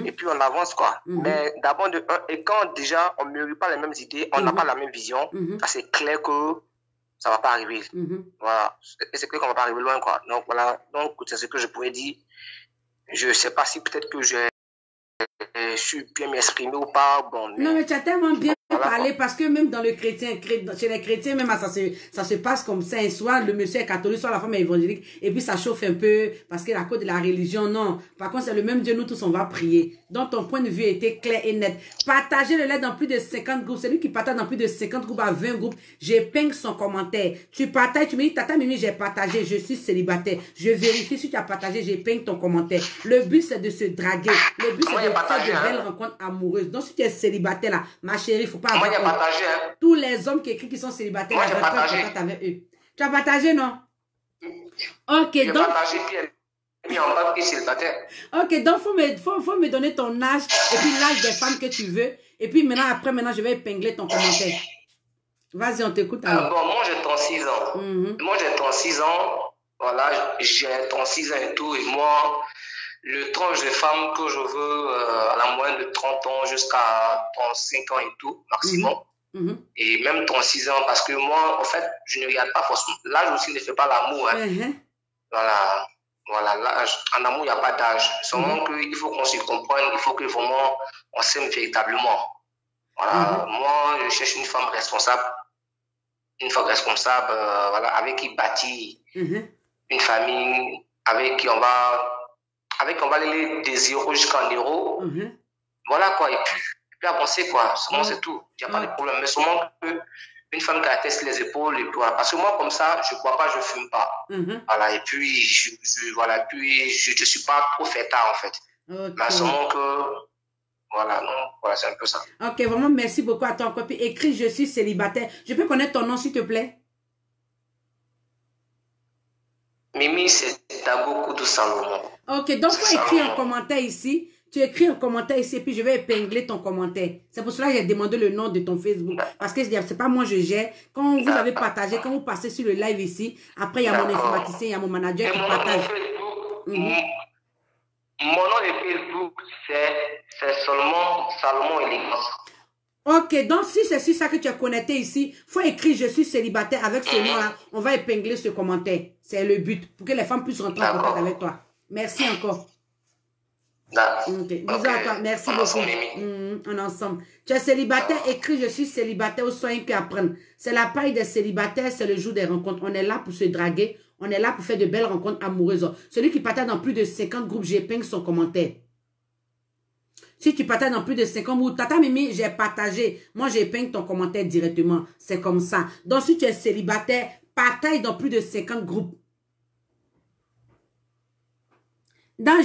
et puis on avance, quoi. Mais d'abord, et quand déjà on ne mérite pas les mêmes idées, on n'a pas la même vision, c'est clair que ça ne va pas arriver. Voilà. Et c'est clair qu'on ne va pas arriver loin, quoi. Donc voilà, donc c'est ce que je pourrais dire. Je ne sais pas si peut-être que j'ai su bien m'exprimer ou pas. Bon, non, mais tu as tellement bien parlé parce que même dans le chrétien, chez les chrétiens, même ça se passe comme ça. Soit le monsieur est catholique, soit la femme est évangélique. Et puis ça chauffe un peu parce que à cause de la religion, non. Par contre, c'est le même Dieu, nous tous, on va prier. Donc ton point de vue était clair et net. Partagez le live dans plus de 50 groupes. Celui qui partage dans plus de 50 groupes à 20 groupes, j'épingle son commentaire. Tu partages, tu me dis, Tata Mimi, j'ai partagé, je suis célibataire. Je vérifie si tu as partagé, j'épingle ton commentaire. Le but, c'est de se draguer. Le but, c'est de faire de belles rencontres amoureuses. Donc si tu es célibataire là, ma chérie, il ne faut pas avoir partagé, hein. Tous les hommes qui écrivent qui sont célibataires, moi, j'ai partagé. Avec eux. Tu as partagé, non? Ok, j'ai donc... partagé, puis elle mis en bas qui est célibataire. Ok, donc faut me donner ton âge et puis l'âge des femmes que tu veux. Et puis maintenant, je vais épingler ton commentaire. Vas-y, on t'écoute alors. Bon, moi, j'ai 36 ans. Moi, j'ai 36 ans. Voilà, j'ai 36 ans et tout. Et moi, le tranche de femmes que je veux à la moyenne de 30 ans jusqu'à 35 ans et tout, maximum. Et même 36 ans, parce que moi, en fait, je ne regarde pas forcément. L'âge aussi ne fait pas l'amour. Hein. Voilà, l'âge. En amour, il n'y a pas d'âge. Seulement qu'il faut qu'on se comprenne, il faut que vraiment on s'aime véritablement. Voilà, moi, je cherche une femme responsable. Voilà, avec qui bâtit une famille avec qui on va les désirer jusqu'en euros. Voilà quoi, et puis avancer quoi. Seulement c'est tout. Il n'y a pas de problème. Mais seulement une femme qui a testé les épaules, et puis voilà. Parce que moi, comme ça, je ne bois pas, je ne fume pas. Voilà, et puis je ne suis pas trop fêtard en fait. Mais seulement que, voilà, non, voilà, c'est un peu ça. Ok, vraiment, merci beaucoup à toi. Puis écris, je suis célibataire. Je peux connaître ton nom, s'il te plaît? Mimi, c'est Dago Koudou Salomon. Ok, donc tu écris un commentaire ici. Tu écris un commentaire ici et puis je vais épingler ton commentaire. C'est pour cela que j'ai demandé le nom de ton Facebook. Parce que c'est pas moi je gère. Quand vous avez partagé, quand vous passez sur le live ici, après il y a mon informaticien, il y a mon manager qui partage. Mon nom de Facebook, c'est seulement Salomon Élégance. Ok, donc si c'est sur ça que tu as connecté ici, il faut écrire je suis célibataire avec ce nom-là. On va épingler ce commentaire. C'est le but pour que les femmes puissent rentrer en contact avec toi. Merci encore. Ok, bisous à toi. Merci beaucoup. On est ensemble. Tu es célibataire, écris je suis célibataire ou soin que apprendre. C'est la paille des célibataires, c'est le jour des rencontres. On est là pour se draguer. On est là pour faire de belles rencontres amoureuses. Celui qui partage dans plus de 50 groupes, j'épingle son commentaire. Si tu partages dans plus de 50 groupes, Tata Mimi, j'ai partagé. Moi, j'épingle ton commentaire directement. C'est comme ça. Donc, si tu es célibataire, partage dans plus de 50 groupes. Dans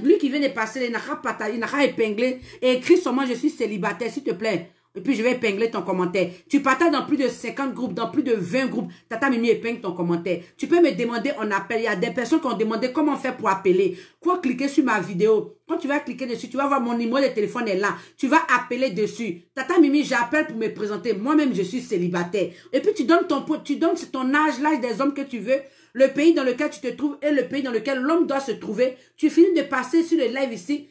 lui qui vient de passer, il n'a pas partagé, il n'a pas épinglé. Et écris sur moi, je suis célibataire, s'il te plaît. Et puis, je vais épingler ton commentaire. Tu partages dans plus de 50 groupes, dans plus de 20 groupes. Tata Mimi épingle ton commentaire. Tu peux me demander en appel. Il y a des personnes qui ont demandé comment faire pour appeler. Quoi cliquer sur ma vidéo. Quand tu vas cliquer dessus, tu vas voir mon numéro de téléphone est là. Tu vas appeler dessus. Tata Mimi, j'appelle pour me présenter. Moi-même, je suis célibataire. Et puis, tu donnes ton âge, l'âge des hommes que tu veux, le pays dans lequel tu te trouves et le pays dans lequel l'homme doit se trouver. Tu finis de passer sur le live ici.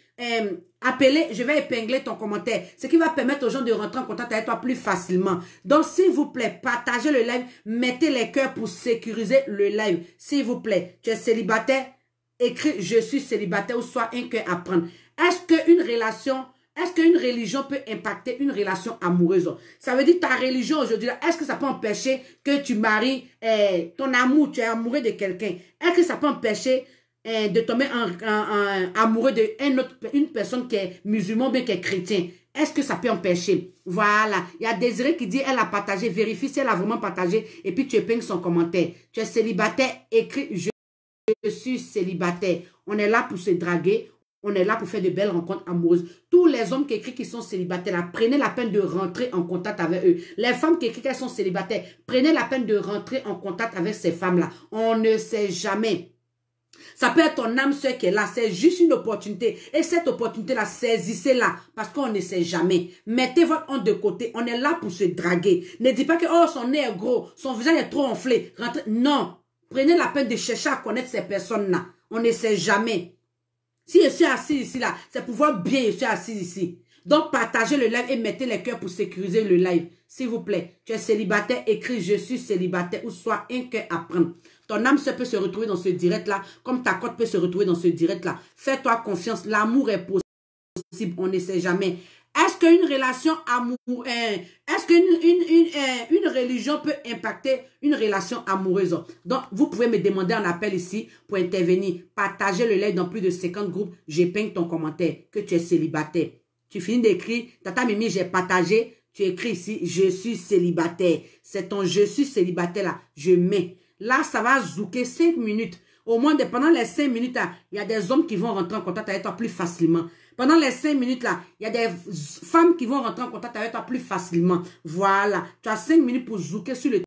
Appeler, je vais épingler ton commentaire. Ce qui va permettre aux gens de rentrer en contact avec toi plus facilement. Donc, s'il vous plaît, partagez le live. Mettez les cœurs pour sécuriser le live. S'il vous plaît, tu es célibataire, écris je suis célibataire ou soit un cœur à prendre. Est-ce qu'une religion peut impacter une relation amoureuse? Ça veut dire ta religion aujourd'hui, est-ce que ça peut empêcher que tu maries ton amour, tu es amoureux de quelqu'un? Est-ce que ça peut empêcher de tomber amoureux d'une personne qui est musulmane, bien qui est chrétien? Est-ce que ça peut empêcher? Voilà. Il y a Désiré qui dit, elle a partagé. Vérifie si elle a vraiment partagé. Et puis tu épingles son commentaire. Tu es célibataire, écris je suis célibataire. On est là pour se draguer. On est là pour faire de belles rencontres amoureuses. Tous les hommes qui écrivent qu'ils sont célibataires, là, prenez la peine de rentrer en contact avec eux. Les femmes qui écrivent qu'elles sont célibataires, prenez la peine de rentrer en contact avec ces femmes-là. On ne sait jamais. Ça peut être ton âme sœur qui est là. C'est juste une opportunité. Et cette opportunité-là, saisissez-la. Parce qu'on ne sait jamais. Mettez votre honte de côté. On est là pour se draguer. Ne dites pas que oh, son nez est gros, son visage est trop enflé. Rentrez. Non. Prenez la peine de chercher à connaître ces personnes-là. On ne sait jamais. Si je suis assis ici, là, c'est pour voir bien je suis assis ici. Donc, partagez le live et mettez les cœurs pour sécuriser le live. S'il vous plaît, tu es célibataire, écris je suis célibataire ou soit un cœur à prendre. Ton âme peut se retrouver dans ce direct-là, comme ta cote peut se retrouver dans ce direct-là. Fais-toi confiance, l'amour est possible, on ne sait jamais. Est-ce qu'une relation amoureuse, est-ce qu'une religion peut impacter une relation amoureuse? Donc, vous pouvez me demander en appel ici pour intervenir. Partagez le live dans plus de 50 groupes. J'épingle ton commentaire que tu es célibataire. Tu finis d'écrire, Tata Mimi, j'ai partagé. Tu écris ici, je suis célibataire. C'est ton je suis célibataire là. Je mets. Là, ça va zouker 5 minutes. Au moins, pendant les 5 minutes là, il y a des hommes qui vont rentrer en contact avec toi plus facilement. Pendant les 5 minutes là, il y a des femmes qui vont rentrer en contact avec toi plus facilement. Voilà. Tu as 5 minutes pour zouker sur le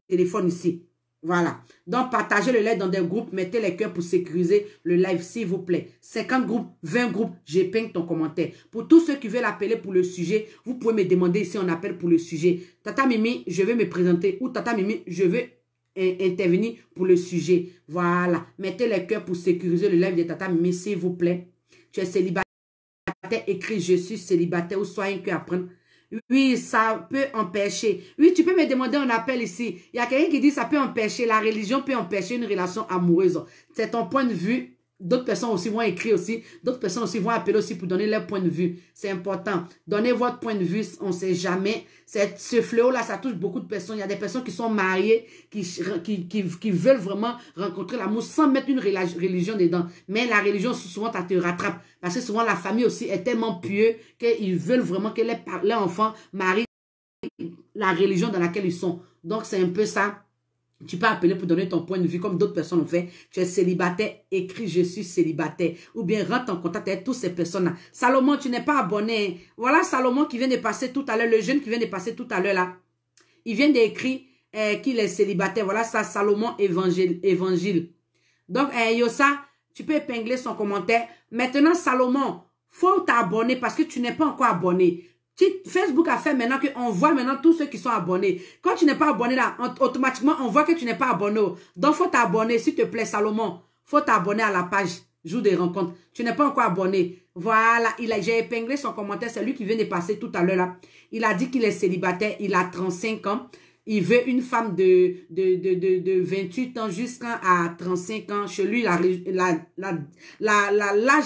téléphone ici. Voilà. Donc, partagez le live dans des groupes. Mettez les cœurs pour sécuriser le live, s'il vous plaît. 50 groupes, 20 groupes, j'épingle ton commentaire. Pour tous ceux qui veulent appeler pour le sujet, vous pouvez me demander si on appelle pour le sujet. Tata Mimi, je vais me présenter. Ou Tata Mimi, je vais intervenir pour le sujet. Voilà. Mettez les cœurs pour sécuriser le live de Tata Mimi, s'il vous plaît. Tu es célibataire, écris je suis célibataire ou soit un cœur à prendre. Oui, ça peut empêcher. Oui, tu peux me demander un appel ici. Il y a quelqu'un qui dit ça peut empêcher. La religion peut empêcher une relation amoureuse. C'est ton point de vue. d'autres personnes aussi vont écrire aussi. D'autres personnes aussi vont appeler aussi pour donner leur point de vue. C'est important. Donnez votre point de vue. On ne sait jamais. Ce fléau-là, ça touche beaucoup de personnes. Il y a des personnes qui sont mariées, qui veulent vraiment rencontrer l'amour sans mettre une religion dedans. Mais la religion, souvent, ça te rattrape. Parce que souvent, la famille aussi est tellement pieux qu'ils veulent vraiment que leurs enfants marient la religion dans laquelle ils sont. Donc, c'est un peu ça. Tu peux appeler pour donner ton point de vue comme d'autres personnes l'ont fait. Tu es célibataire, écris je suis célibataire. Ou bien rentre en contact avec toutes ces personnes-là. Salomon, tu n'es pas abonné. Voilà Salomon qui vient de passer tout à l'heure. Le jeune qui vient de passer tout à l'heure là. Il vient d'écrire qu'il est célibataire. Voilà ça, Salomon évangile. Donc, Yossa, tu peux épingler son commentaire. Maintenant, Salomon, faut t'abonner parce que tu n'es pas encore abonné. Facebook a fait maintenant qu'on voit maintenant tous ceux qui sont abonnés. Quand tu n'es pas abonné là, automatiquement, on voit que tu n'es pas abonné. Donc, faut t'abonner, s'il te plaît, Salomon. Faut t'abonner à la page Jour des rencontres. Tu n'es pas encore abonné. Voilà, j'ai épinglé son commentaire. C'est lui qui vient de passer tout à l'heure là. Il a dit qu'il est célibataire. Il a 35 ans. Il veut une femme de 28 ans jusqu'à 35 ans. Chez lui, l'âge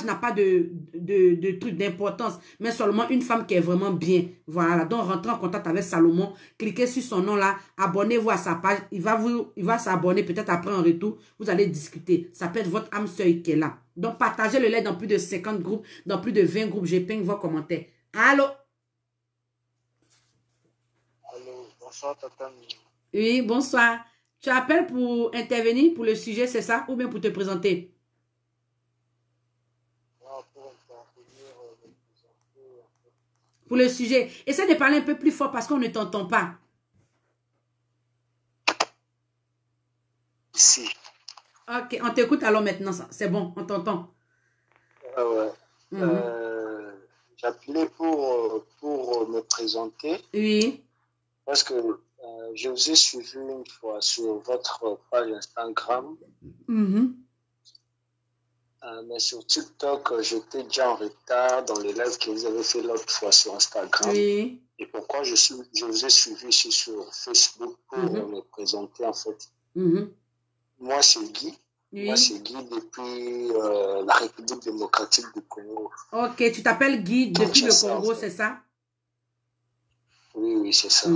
n'a pas de truc d'importance, mais seulement une femme qui est vraiment bien. Voilà. Donc, rentrez en contact avec Salomon. Cliquez sur son nom là. Abonnez-vous à sa page. Il va s'abonner. Peut-être après en retour, vous allez discuter. Ça peut être votre âme sœur qui est là. Donc, partagez le lien dans plus de 50 groupes, dans plus de 20 groupes. J'épingle vos commentaires. Allô? Bonsoir, Tata. Oui, bonsoir. Tu appelles pour intervenir pour le sujet, c'est ça? Ou bien pour te présenter? Non, pour intervenir, me présenter. Pour le sujet. Essaie de parler un peu plus fort parce qu'on ne t'entend pas. Ici. Ok, on t'écoute alors maintenant. C'est bon, on t'entend. Ouais. J'appelais pour me présenter. Oui. Parce que je vous ai suivi une fois sur votre page Instagram. Mais sur TikTok, j'étais déjà en retard dans les lives que vous avez fait l'autre fois sur Instagram. Oui. Et pourquoi je vous ai suivi ici sur Facebook pour me présenter en fait. Moi, c'est Guy. Oui. Moi, c'est Guy depuis la République démocratique du Congo. Ok, tu t'appelles Guy depuis le Congo, en fait. C'est ça? Oui, c'est ça.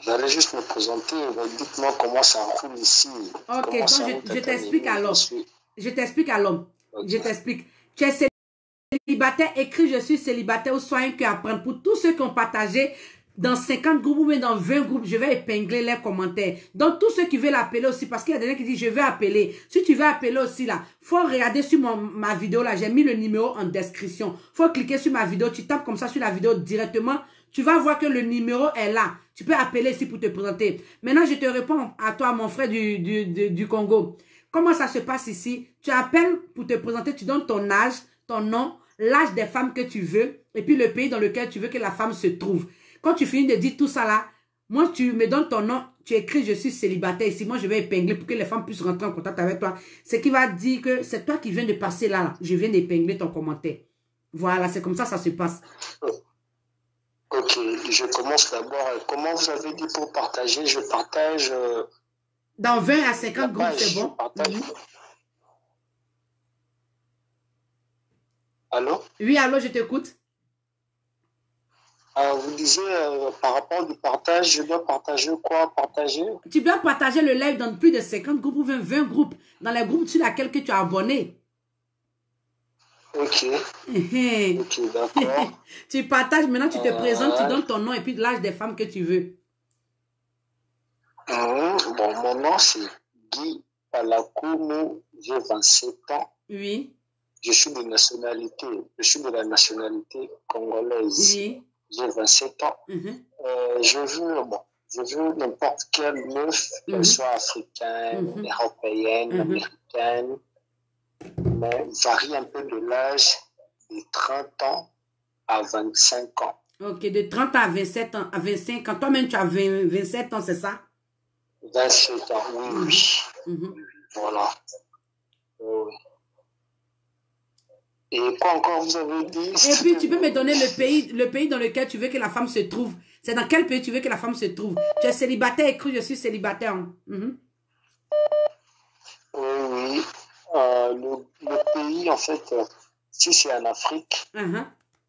J'allais juste me présenter, dites-moi comment ça roule ici. Ok, donc je t'explique alors. Je t'explique alors. Okay. Je t'explique. Tu es célibataire, écris je suis célibataire ou sois un cœur à prendre. Pour tous ceux qui ont partagé dans 50 groupes ou même dans 20 groupes, je vais épingler les commentaires. Donc tous ceux qui veulent appeler aussi, parce qu'il y a des gens qui disent je veux appeler. Si tu veux appeler aussi là, faut regarder sur ma vidéo là, j'ai mis le numéro en description. Faut cliquer sur ma vidéo, tu tapes comme ça sur la vidéo directement. Tu vas voir que le numéro est là. Tu peux appeler ici pour te présenter. Maintenant, je te réponds à toi, mon frère du Congo. Comment ça se passe ici? Tu appelles pour te présenter, tu donnes ton âge, ton nom, l'âge des femmes que tu veux, et puis le pays dans lequel tu veux que la femme se trouve. Quand tu finis de dire tout ça là, moi, tu me donnes ton nom, tu écris je suis célibataire ici. Moi, je vais épingler pour que les femmes puissent rentrer en contact avec toi. Ce qui va dire que c'est toi qui viens de passer là. Je viens d'épingler ton commentaire. Voilà, c'est comme ça ça se passe. Ok, je commence d'abord. Comment vous avez dit pour partager? Je partage... dans 20 à 50 groupes, c'est bon? Allô? Oui, allô, je t'écoute. Vous disiez, par rapport au partage, je dois partager quoi? Tu dois partager le live dans plus de 50 groupes ou 20 groupes, dans les groupes sur lesquels tu es abonné. Ok, d'accord. Tu partages, maintenant tu te présentes, tu donnes ton nom et puis l'âge des femmes que tu veux. Bon, mon nom c'est Guy Palakoumou, j'ai 27 ans. Oui. Je suis de la nationalité congolaise. Oui. J'ai 27 ans. Je veux n'importe quelle meuf, qu'elle soit africaine, européenne, américaine, mais varie un peu de l'âge de 30 ans à 25 ans. Ok, de 30 à 27 ans, à 25 ans. Toi-même, tu as 27 ans, c'est ça? 27 ans, oui. Voilà. Et quoi encore vous avez dit? Et puis, tu peux me donner le pays dans lequel tu veux que la femme se trouve. C'est dans quel pays tu veux que la femme se trouve? Tu es célibataire, écris je suis célibataire. le pays, en fait, si c'est en Afrique, il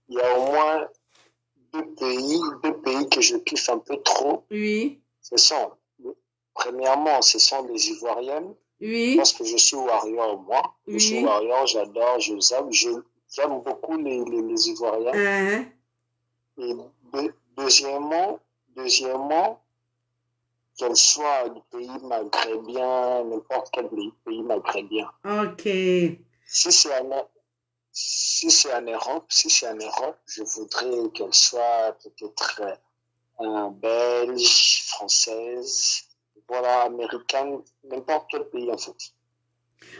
y a au moins deux pays que je kiffe un peu trop. Oui. Premièrement, ce sont les Ivoiriennes. Oui. Parce que je suis warrior, moi. Oui. Je suis warrior, j'adore, j'aime beaucoup les Ivoiriens. Et deuxièmement, qu'elle soit du pays maghrébien, n'importe quel pays maghrébien. Ok. Si c'est en Europe, je voudrais qu'elle soit peut-être belge, française, voilà, américaine, n'importe quel pays en fait.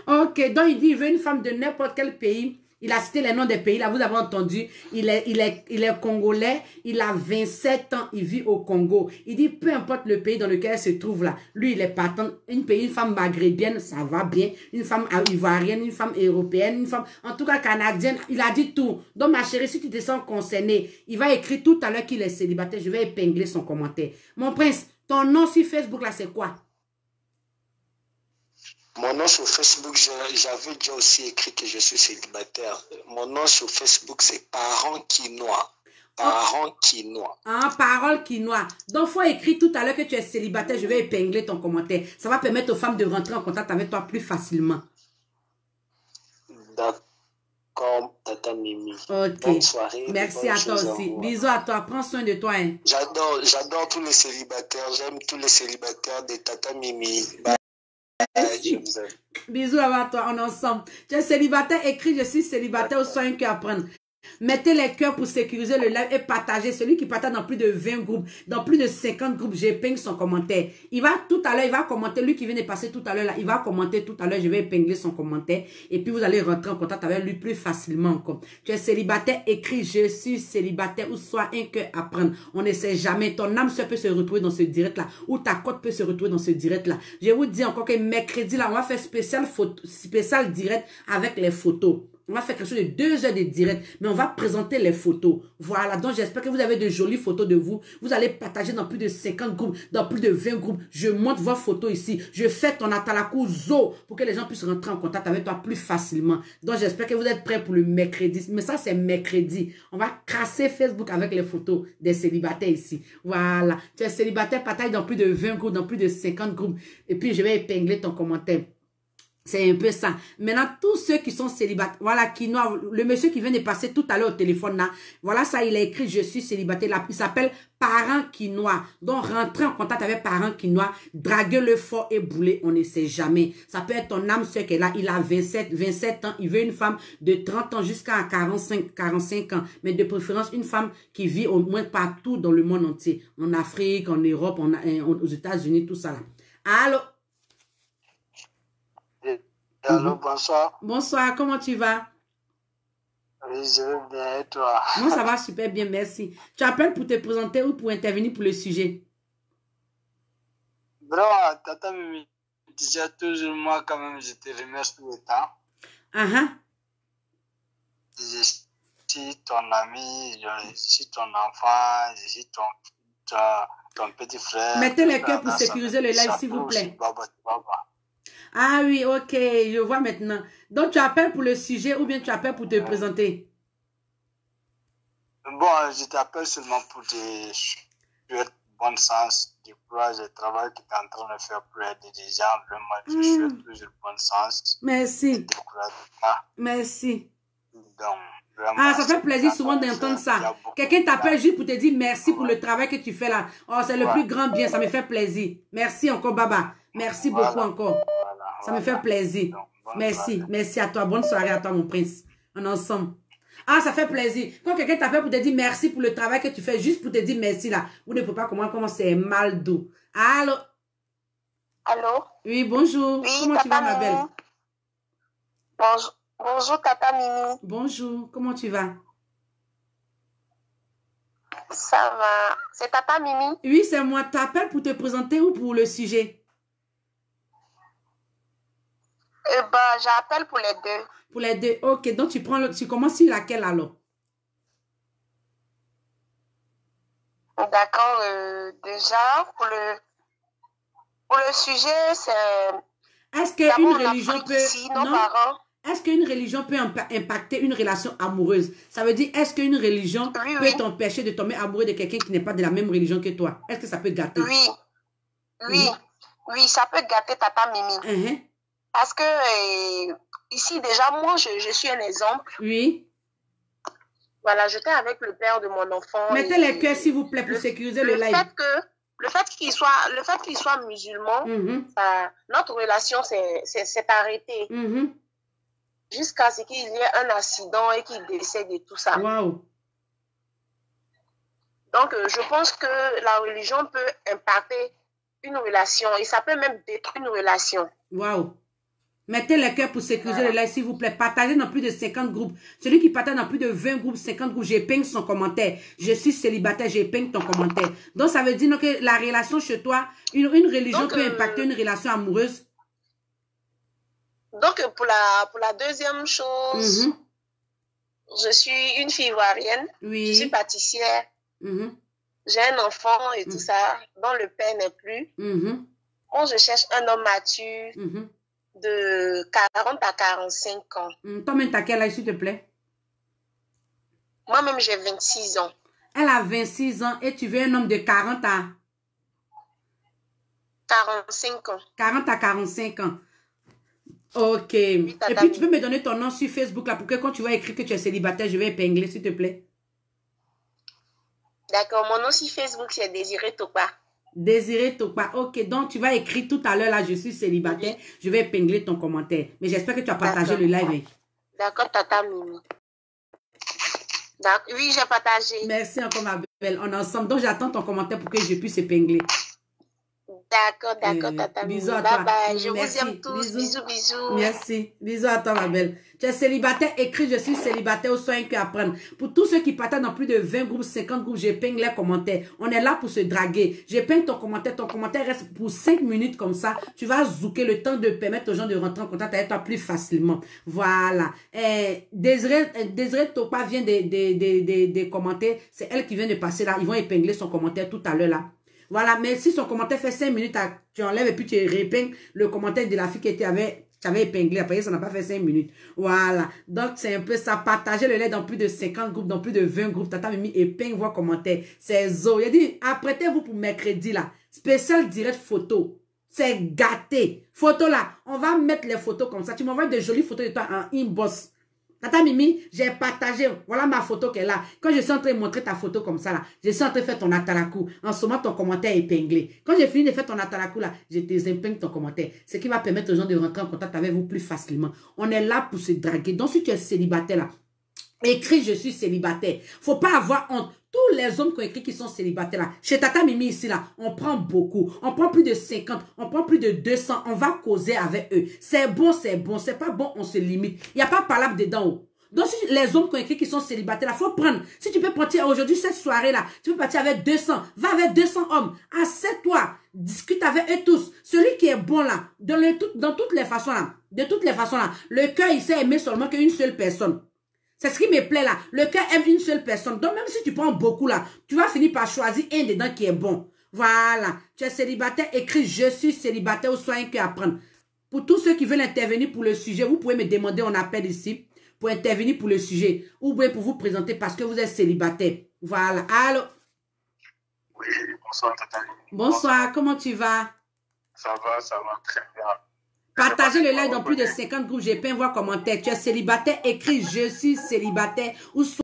Ok, donc il dit il veut une femme de n'importe quel pays. Il a cité les noms des pays, là, vous avez entendu. Il est congolais, il a 27 ans, il vit au Congo. Il dit, peu importe le pays dans lequel elle se trouve là, lui, il est partant. Une femme maghrébine, ça va bien. Une femme ivoirienne, une femme européenne, une femme, en tout cas canadienne. Il a dit tout. Donc, ma chérie, si tu te sens concernée, il va écrire tout à l'heure qu'il est célibataire. Je vais épingler son commentaire. Mon prince, ton nom sur Facebook là, c'est quoi? Mon nom sur Facebook, j'avais déjà aussi écrit que je suis célibataire. Mon nom sur Facebook, c'est Parent Quinois. Parent Quinois. Ah, Parole Quinois. Donc, il faut écrire tout à l'heure que tu es célibataire. Je vais épingler ton commentaire. Ça va permettre aux femmes de rentrer en contact avec toi plus facilement. D'accord, Tata Mimi. Ok. Bonne soirée. Merci à toi aussi. Bisous à toi. Prends soin de toi. Hein. J'adore tous les célibataires. J'aime tous les célibataires de Tata Mimi. Bye. Bisous à toi, on est ensemble. Tu es célibataire, écris je suis célibataire ou soit un cœur à prendre. Mettez les cœurs pour sécuriser le live et partagez. Celui qui partage dans plus de 20 groupes, dans plus de 50 groupes, j'épingle son commentaire. Il va tout à l'heure, il va commenter. Lui qui vient de passer tout à l'heure, là, il va commenter tout à l'heure. Je vais épingler son commentaire. Et puis vous allez rentrer en contact avec lui plus facilement encore. Tu es célibataire, écris je suis célibataire ou soit un cœur à prendre. On ne sait jamais. Ton âme peut se retrouver dans ce direct là. Ou ta cote peut se retrouver dans ce direct là. Je vous dis encore que mercredi là, on va faire spécial direct avec les photos. On va faire quelque chose de 2 heures de direct, mais on va présenter les photos. Voilà, donc j'espère que vous avez de jolies photos de vous. Vous allez partager dans plus de 50 groupes, dans plus de 20 groupes. Je montre vos photos ici. Je fais ton atalakou zo pour que les gens puissent rentrer en contact avec toi plus facilement. Donc j'espère que vous êtes prêts pour le mercredi. Mais ça, c'est mercredi. On va casser Facebook avec les photos des célibataires ici. Voilà. Tu es célibataire, partage dans plus de 20 groupes, dans plus de 50 groupes. Et puis, je vais épingler ton commentaire. C'est un peu ça. Maintenant, tous ceux qui sont célibataires, voilà, Quinois, le monsieur qui vient de passer tout à l'heure au téléphone là, voilà ça, il a écrit « Je suis célibataire ». Il s'appelle Parent Quinois. Donc, rentrez en contact avec Parent Quinois, draguez-le fort et boulez, on ne sait jamais. Ça peut être ton âme sœur qui est là, il a 27 ans, il veut une femme de 30 ans jusqu'à 45 ans, mais de préférence une femme qui vit au moins partout dans le monde entier, en Afrique, en Europe, aux États-Unis, tout ça là. Allô? Allô, bonsoir. Bonsoir, comment tu vas? Oui, je vais bien, et toi? Moi, ça va super bien, merci. Tu appelles pour te présenter ou pour intervenir pour le sujet? Bro, Tata Mimi, déjà toujours moi, quand même, je te remercie tout le temps. Je suis ton ami, je suis ton enfant, je suis ton petit frère. Mettez les cœurs pour sécuriser le live, s'il vous plaît. Ah oui, ok, je vois maintenant. Donc, tu appelles pour le sujet ou bien tu appelles pour te présenter? Bon, je t'appelle seulement pour te souhaiter bon sens, du courage et travail que tu es en train de faire pour aider des gens. Vraiment, je souhaite toujours bon sens. Merci. Merci. Donc, vraiment, ah, ça fait plaisir souvent d'entendre ça. Quelqu'un t'appelle juste pour te dire merci pour le travail que tu fais là. Oh, c'est le plus grand bien, ça me fait plaisir. Merci encore, Baba. Merci beaucoup encore. Ça me fait plaisir. Merci. Merci à toi. Bonne soirée à toi, mon prince. On est ensemble. Ah, ça fait plaisir. Quand quelqu'un t'appelle pour te dire merci pour le travail que tu fais, juste pour te dire merci là, vous ne pouvez pas comprendre comment c'est mal doux. Allô? Allô? Oui, bonjour. Oui, comment tu vas, ma belle? Bonjour, Tata Mimi. Bonjour. Comment tu vas? Ça va. C'est Tata Mimi? Oui, c'est moi. T'appelles pour te présenter ou pour le sujet? J'appelle pour les deux. Pour les deux. Ok, donc tu commences sur laquelle alors? D'accord. Déjà, pour le sujet, c'est... Est-ce qu'une religion peut... Ici, nos parents... est-ce qu'une religion peut impacter une relation amoureuse? Ça veut dire, est-ce qu'une religion peut t'empêcher de tomber amoureux de quelqu'un qui n'est pas de la même religion que toi? Est-ce que ça peut gâter? Oui, ça peut gâter Tata Mimi. Parce que ici, déjà, moi, je suis un exemple. Oui. Voilà, j'étais avec le père de mon enfant. Mettez les cœurs, s'il vous plaît, pour sécuriser le live. Le fait qu'il soit musulman, notre relation s'est arrêtée. Jusqu'à ce qu'il y ait un accident et qu'il décède et tout ça. Wow. Donc, je pense que la religion peut impacter une relation et ça peut même détruire une relation. Wow. Mettez les cœurs pour sécuriser le live, s'il vous plaît. Partagez dans plus de 50 groupes. Celui qui partage dans plus de 20 groupes, 50 groupes, j'épingle son commentaire. Je suis célibataire, j'épingle ton commentaire. Donc, ça veut dire que la relation chez toi, une religion peut impacter une relation amoureuse. Donc, pour la deuxième chose, je suis une fille ivoirienne. Oui. Je suis pâtissière. J'ai un enfant et tout ça, dont le père n'est plus. Quand je cherche un homme mature, de 40 à 45 ans. Toi-même, t'as quel âge, s'il te plaît? Moi-même, j'ai 26 ans. Elle a 26 ans et tu veux un homme de 40 à... 45 ans. 40 à 45 ans. Ok. Oui, et puis, tu peux me donner ton nom sur Facebook là, pour que quand tu vas écrire que tu es célibataire, je vais épingler, s'il te plaît. D'accord. Mon nom sur Facebook, c'est Désiré Topa. Désiré Topa. Ok. Donc, tu vas écrire tout à l'heure là, je suis célibataire. Je vais épingler ton commentaire. Mais j'espère que tu as partagé le live. D'accord, Tata Mimi. Oui, j'ai partagé. Merci encore, ma belle. On est ensemble. Donc, j'attends ton commentaire pour que je puisse épingler. D'accord, Tata Mimi. Bisous à bye toi. bye. Je Merci. vous aime tous. Bisous. Merci. Bisous à toi, ma belle. Tu es célibataire, écris je suis célibataire au soin que apprendre. Pour tous ceux qui partagent dans plus de 20 groupes, 50 groupes, j'épingle les commentaires. On est là pour se draguer. J'épingle ton commentaire. Ton commentaire reste pour 5 minutes comme ça. Tu vas zouker le temps de permettre aux gens de rentrer en contact avec toi plus facilement. Voilà. Désiré Topa vient de commenter. C'est elle qui vient de passer là. Ils vont épingler son commentaire tout à l'heure là. Voilà, mais si son commentaire fait 5 minutes, tu enlèves et puis tu répingles le commentaire de la fille qui t'avait épinglé. Après, ça n'a pas fait 5 minutes. Voilà. Donc, c'est un peu ça. Partagez le lait dans plus de 50 groupes, dans plus de 20 groupes. Tata Mimi épingle vos commentaires. C'est zo. Il a dit, apprêtez-vous pour mercredi là. Spécial direct photo. C'est gâté. Photo là. On va mettre les photos comme ça. Tu m'envoies de jolies photos de toi en inbox. Tata Mimi, j'ai partagé, voilà ma photo qu'elle a. Quand je suis en train de montrer ta photo comme ça là, je suis en train de faire ton atalakou. En ce moment, ton commentaire est épinglé. Quand j'ai fini de faire ton atalakou là, je désépingle ton commentaire. Ce qui va permettre aux gens de rentrer en contact avec vous plus facilement. On est là pour se draguer. Donc si tu es célibataire là, écris je suis célibataire. Faut pas avoir honte. Tous les hommes qui ont écrit qui sont célibataires là, chez Tata Mimi ici là, on prend beaucoup. On prend plus de 50, on prend plus de 200. On va causer avec eux. C'est bon, c'est bon. C'est pas bon, on se limite. Il n'y a pas palabre dedans. Donc, si les hommes qui ont écrit qui sont célibataires, il faut prendre. Si tu peux partir aujourd'hui, cette soirée-là, tu peux partir avec 200. Va avec 200 hommes. Assieds-toi. Discute avec eux tous. Celui qui est bon là, dans toutes les façons là, de toutes les façons là, le cœur, il sait aimer seulement qu'une seule personne. C'est ce qui me plaît là. Le cœur aime une seule personne. Donc, même si tu prends beaucoup là, tu vas finir par choisir un dedans qui est bon. Voilà. Tu es célibataire, écris je suis célibataire au soin que apprendre. Pour tous ceux qui veulent intervenir pour le sujet, vous pouvez me demander, on appelle ici. Pour intervenir pour le sujet. Ou bien pour vous présenter parce que vous êtes célibataire. Voilà. Allô? Oui, bonsoir, Tata. Bonsoir, comment tu vas? Ça va très bien. Partagez le live dans plus de 50 groupes. J'ai pas voir commentaire. Tu es célibataire, écris je suis célibataire ou soit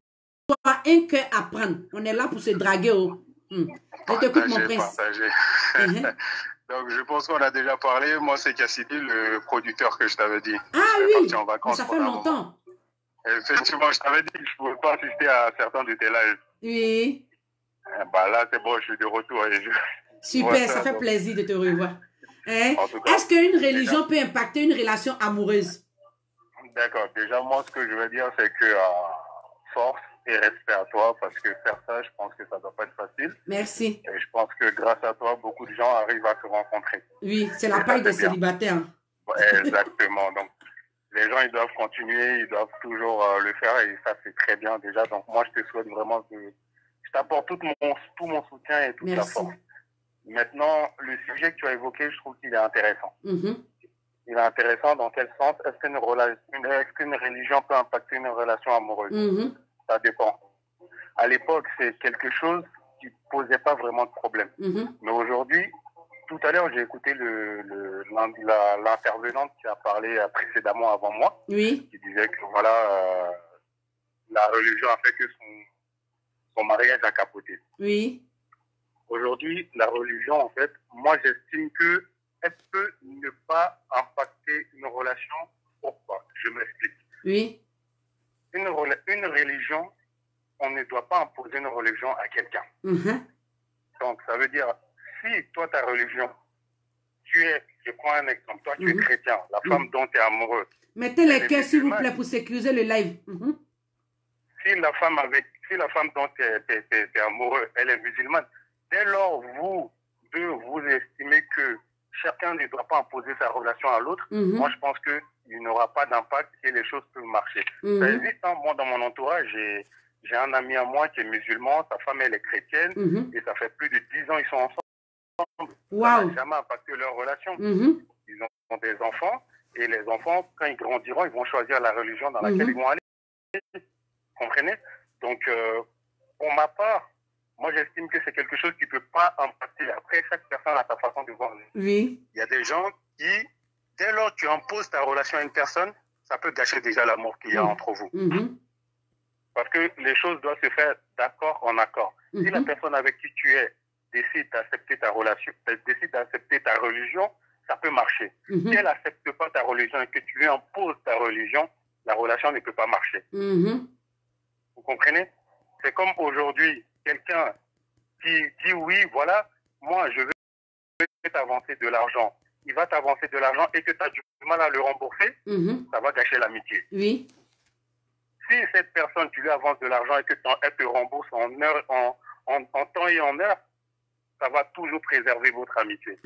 un cœur à prendre. On est là pour se draguer. Je t'écoute, mon prince. Donc, je pense qu'on a déjà parlé. Moi, c'est Cassidy, le producteur que je t'avais dit. Ah oui, en vacances ça fait longtemps. Effectivement, je t'avais dit que je ne pouvais pas assister à certains de tes lives. Oui. Bah là, c'est bon, je suis de retour. Super, ça fait plaisir de te revoir. Est-ce qu'une religion peut impacter une relation amoureuse? D'accord. Déjà, moi, ce que je veux dire, c'est que force et respect à toi, parce que faire ça, je pense que ça ne doit pas être facile. Merci. Et je pense que grâce à toi, beaucoup de gens arrivent à se rencontrer. Oui, c'est la paille des célibataires. Exactement. Donc, les gens, ils doivent continuer, ils doivent toujours le faire et ça, c'est très bien déjà. Donc, moi, je te souhaite vraiment que je t'apporte tout mon soutien et toute la force. Maintenant, le sujet que tu as évoqué, je trouve qu'il est intéressant. il est intéressant dans quel sens? Est-ce qu'une religion peut impacter une relation amoureuse? Ça dépend. À l'époque, c'est quelque chose qui ne posait pas vraiment de problème. Mais aujourd'hui, tout à l'heure, j'ai écouté l'intervenante qui a parlé précédemment avant moi, qui disait que voilà, la religion a fait que son mariage a capoté. Oui. Aujourd'hui, la religion, en fait, moi, j'estime que elle peut ne pas impacter une relation. Pourquoi? Je m'explique. Oui. Une religion, on ne doit pas imposer une religion à quelqu'un. Donc, ça veut dire, si toi, ta religion, je prends un exemple, toi, tu es chrétien, la femme dont tu es amoureux. Mettez les cœurs, s'il vous plaît, pour sécuriser le live. Si la femme dont tu es amoureux, elle est musulmane, dès lors, vous deux, vous estimez que chacun ne doit pas imposer sa relation à l'autre, moi, je pense qu'il n'aura pas d'impact et les choses peuvent marcher. Ça existe, hein. Moi, dans mon entourage, j'ai un ami à moi qui est musulman, sa femme, elle est chrétienne, et ça fait plus de 10 ans, ils sont ensemble. Ça n'a jamais impacté leur relation. Ils ont des enfants, et les enfants, quand ils grandiront, ils vont choisir la religion dans laquelle ils vont aller. Vous comprenez? Donc, pour ma part, moi, j'estime que c'est quelque chose qui ne peut pas impacter. Après, chaque personne a sa façon de voir. Oui. Il y a des gens qui, dès lors que tu imposes ta relation à une personne, ça peut gâcher déjà l'amour qu'il y a entre vous. Parce que les choses doivent se faire d'accord en accord. Si la personne avec qui tu es décide d'accepter ta relation, décide d'accepter ta religion, ça peut marcher. Si elle n'accepte pas ta religion et que tu lui imposes ta religion, la relation ne peut pas marcher. Vous comprenez? C'est comme aujourd'hui, quelqu'un qui dit oui, voilà, moi je vais t'avancer de l'argent. Il va t'avancer de l'argent et que tu as du mal à le rembourser, ça va gâcher l'amitié. Oui. Si cette personne, tu lui avances de l'argent et qu'elle te rembourse en temps et en heure, ça va toujours préserver votre amitié.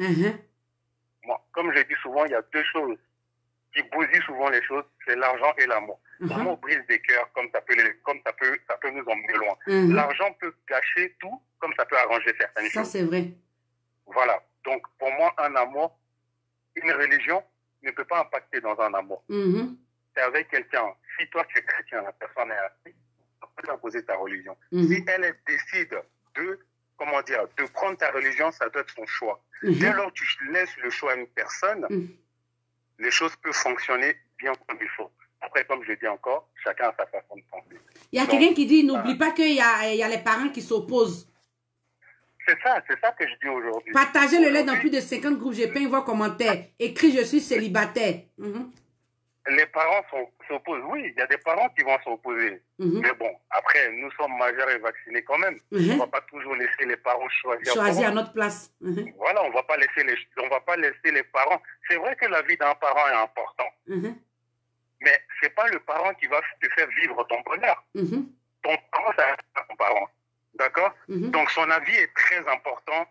Moi, comme je dis souvent, il y a deux choses qui bousillent souvent les choses, c'est l'argent et l'amour. L'amour brise des cœurs, comme ça peut nous emmener loin. L'argent peut gâcher tout, comme ça peut arranger certaines choses. Ça, c'est vrai. Voilà. Donc, pour moi, un amour, une religion ne peut pas impacter dans un amour. C'est avec quelqu'un. Si toi, tu es chrétien, la personne est athée, tu peux imposer ta religion. Si elle décide de prendre ta religion, ça doit être son choix. Dès lors que tu laisses le choix à une personne, les choses peuvent fonctionner bien comme il faut. Après, comme je dis encore, chacun a sa façon de penser. Il y a quelqu'un qui dit, n'oublie pas qu'il y a les parents qui s'opposent. C'est ça que je dis aujourd'hui. Partagez le lait dans plus de 50 groupes, j'ai pas une voix commentaire. Écrit, je suis célibataire. Les parents s'opposent, oui, il y a des parents qui vont s'opposer. Mais bon, après, nous sommes majeurs et vaccinés quand même. On ne va pas toujours laisser les parents choisir à notre place. Voilà, on ne va pas laisser les parents. C'est vrai que la vie d'un parent est important. Mais ce n'est pas le parent qui va te faire vivre ton bonheur. Ton parent, c'est ton parent. D'accord? Donc, son avis est très important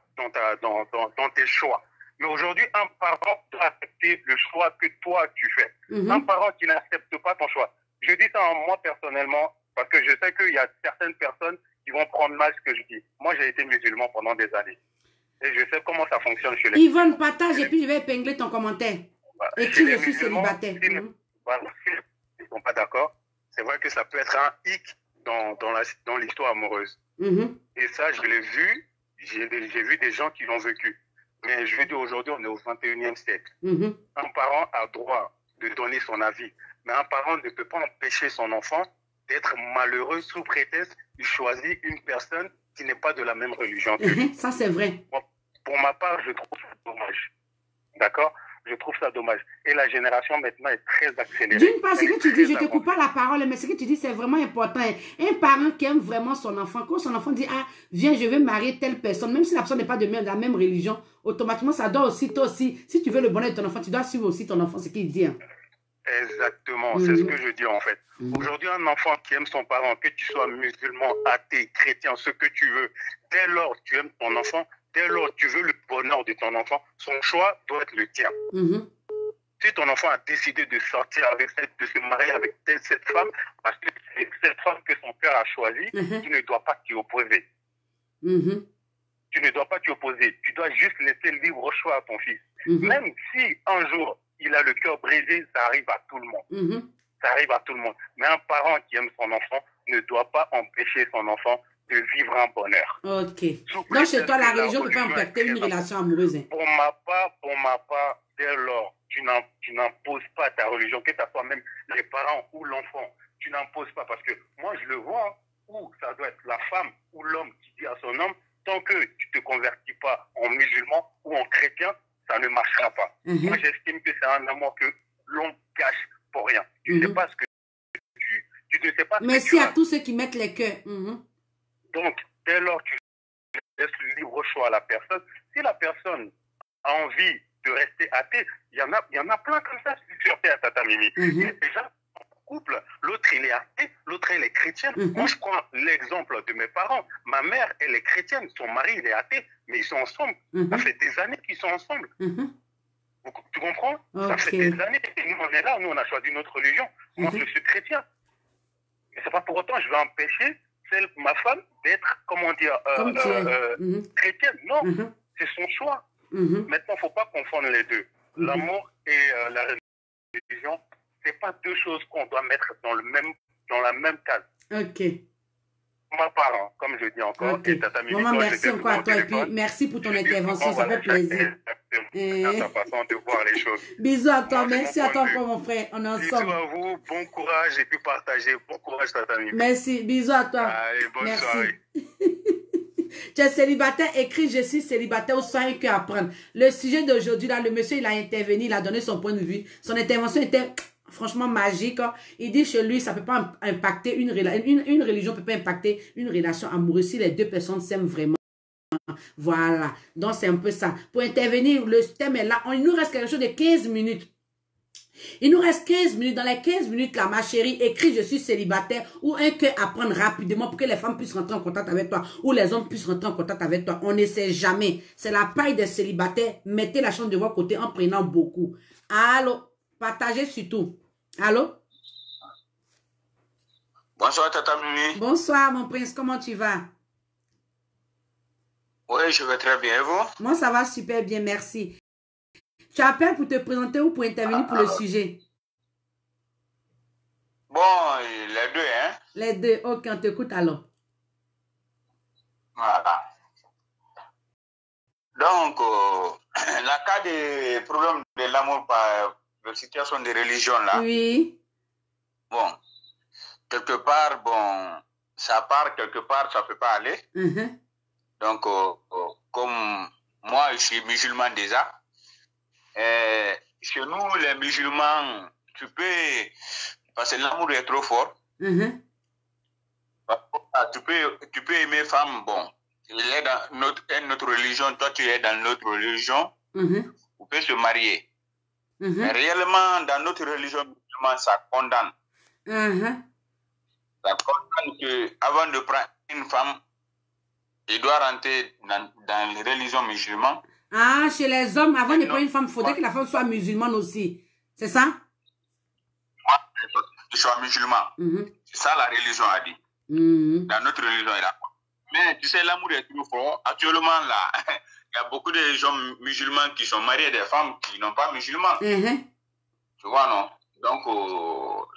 dans tes choix. Mais aujourd'hui, un parent doit accepter le choix que toi, tu fais. Un parent qui n'accepte pas ton choix. Je dis ça moi personnellement, parce que je sais qu'il y a certaines personnes qui vont prendre mal ce que je dis. Moi, j'ai été musulman pendant des années. Et je sais comment ça fonctionne chez les Yvonne, partage et puis je vais épingler ton commentaire. Écris, je suis célibataire. Si ils ne sont pas d'accord, c'est vrai que ça peut être un hic dans l'histoire amoureuse. Et ça, je l'ai vu. J'ai vu des gens qui l'ont vécu. Mais je veux dire, aujourd'hui, on est au 21e siècle. Un parent a droit de donner son avis. Mais un parent ne peut pas empêcher son enfant d'être malheureux sous prétexte qu'il choisit une personne qui n'est pas de la même religion que lui. Ça, c'est vrai. Pour ma part, je trouve ça dommage. D'accord? Je trouve ça dommage. Et la génération maintenant est très accélérée. D'une part, ce que tu dis, je ne te coupe pas la parole, mais ce que tu dis, c'est vraiment important. Un parent qui aime vraiment son enfant, quand son enfant dit, ah, viens, je vais marier telle personne, même si la personne n'est pas de la même religion, automatiquement, ça doit aussi, toi aussi, si tu veux le bonheur de ton enfant, tu dois suivre aussi ton enfant, ce qu'il dit. Exactement, c'est ce que je dis en fait. Aujourd'hui, un enfant qui aime son parent, que tu sois musulman, athée, chrétien, ce que tu veux, dès lors que tu aimes ton enfant, dès lors que tu veux le bonheur de ton enfant, son choix doit être le tien. Si ton enfant a décidé de sortir avec de se marier avec cette femme, parce que c'est cette femme que son père a choisie, tu ne dois pas t'y opposer. Tu ne dois pas t'y opposer. Tu dois juste laisser libre choix à ton fils. Même si un jour, il a le cœur brisé, ça arrive à tout le monde. Ça arrive à tout le monde. Mais un parent qui aime son enfant ne doit pas empêcher son enfant de vivre un bonheur. Ok. Donc, chez toi, la religion ne peut pas impacter une relation amoureuse. Pour ma part, dès lors, tu n'imposes pas ta religion, que ce soit même les parents ou l'enfant. Tu n'imposes pas, parce que moi, je le vois, où ça doit être la femme ou l'homme qui dit à son homme, tant que tu ne te convertis pas en musulman ou en chrétien, ça ne marchera pas. Moi, j'estime que c'est un amour que l'on cache pour rien. Tu ne sais pas ce que tu ne sais pas. Merci à tous ceux qui mettent les cœurs. Donc, dès lors, tu laisses le libre choix à la personne. Si la personne a envie de rester athée, il y en a plein comme ça sur Terre, Tata Mimi. Déjà, couple, l'autre il est athée, l'autre elle est chrétienne. Moi je prends l'exemple de mes parents. Ma mère elle est chrétienne, son mari il est athée, mais ils sont ensemble. Ça fait des années qu'ils sont ensemble. Tu comprends? Ça fait des années. Et nous on est là, nous on a choisi notre religion. Moi je suis chrétien. Et c'est pas pour autant je vais empêcher ma femme d'être, comment dire, chrétienne. Non, c'est son choix. Maintenant, il ne faut pas confondre les deux. L'amour et la religion, ce n'est pas deux choses qu'on doit mettre dans la même case. Ok. Ma part, comme je dis encore, et Tata Mimi, maman, merci encore à toi et puis merci pour ton intervention, ça fait plaisir. Ta façon de voir les choses. Bisous à toi, merci à toi mon frère, on est ensemble. Bisous à vous, bon courage et puis partagez. Bon courage Tata Mimi. Merci, bisous à toi. Allez, bonne soirée. Tu es célibataire, écris je suis célibataire ou sans que apprendre. Le sujet d'aujourd'hui, là, le monsieur, il a intervenu, il a donné son point de vue. Son intervention était franchement magique. Il dit chez lui, ça ne peut pas impacter une religion ne peut pas impacter une relation amoureuse si les deux personnes s'aiment vraiment. Voilà. Donc, c'est un peu ça. Pour intervenir, le thème est là. Il nous reste quelque chose de 15 minutes. Il nous reste 15 minutes. Dans les 15 minutes, là, ma chérie, écris je suis célibataire ou un cœur à prendre rapidement pour que les femmes puissent rentrer en contact avec toi ou les hommes puissent rentrer en contact avec toi. On ne sait jamais. C'est la paille des célibataires. Mettez la chance de votre côté en prenant beaucoup. Allô? Partagez surtout. Allô? Bonsoir, Tata Mimi. Bonsoir, mon prince. Comment tu vas? Oui, je vais très bien. Et vous? Moi, ça va super bien, merci. Tu appelles pour te présenter ou pour intervenir pour le sujet? Bon, les deux, hein? Les deux. Ok, on t'écoute alors. Voilà. Donc, la cas des problèmes de l'amour par la situation de religion, là. Oui. Bon, quelque part, bon, ça part, quelque part, ça ne peut pas aller. Donc, comme moi, je suis musulman déjà, chez nous, les musulmans, tu peux, parce que l'amour est trop fort, tu peux aimer femme, bon, il est dans notre religion, toi tu es dans notre religion, vous pouvez se marier. Mais réellement, dans notre religion musulmane, ça condamne. Ça condamne qu'avant de prendre une femme, il doit rentrer dans les religions musulmanes. Ah, chez les hommes, avant de prendre une femme, il faudrait que la femme soit musulmane aussi. C'est ça? Je suis musulman. C'est ça la religion a dit. Dans notre religion, il a. Mais tu sais, l'amour est trop fort. Actuellement, là, il y a beaucoup de gens musulmans qui sont mariés des femmes qui n'ont pas musulmans. Tu vois, non? Donc,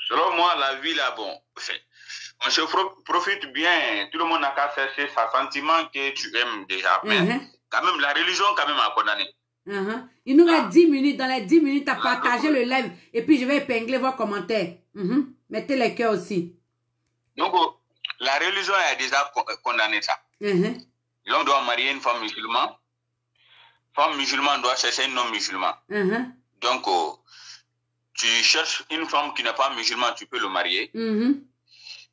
selon moi, la vie, là, bon, on se profite bien. Tout le monde n'a qu'à chercher sa sentiment que tu aimes déjà. Mais quand même, la religion, quand même, a condamné. Il nous reste 10 minutes. Dans les 10 minutes, tu as partagé le live. Et puis, je vais épingler vos commentaires. Mettez les cœurs aussi. Donc, la religion a déjà condamné ça. L'homme doit marier une femme musulmane. Femme musulmane doit chercher un homme musulman. Donc, tu cherches une femme qui n'est pas musulmane, tu peux le marier.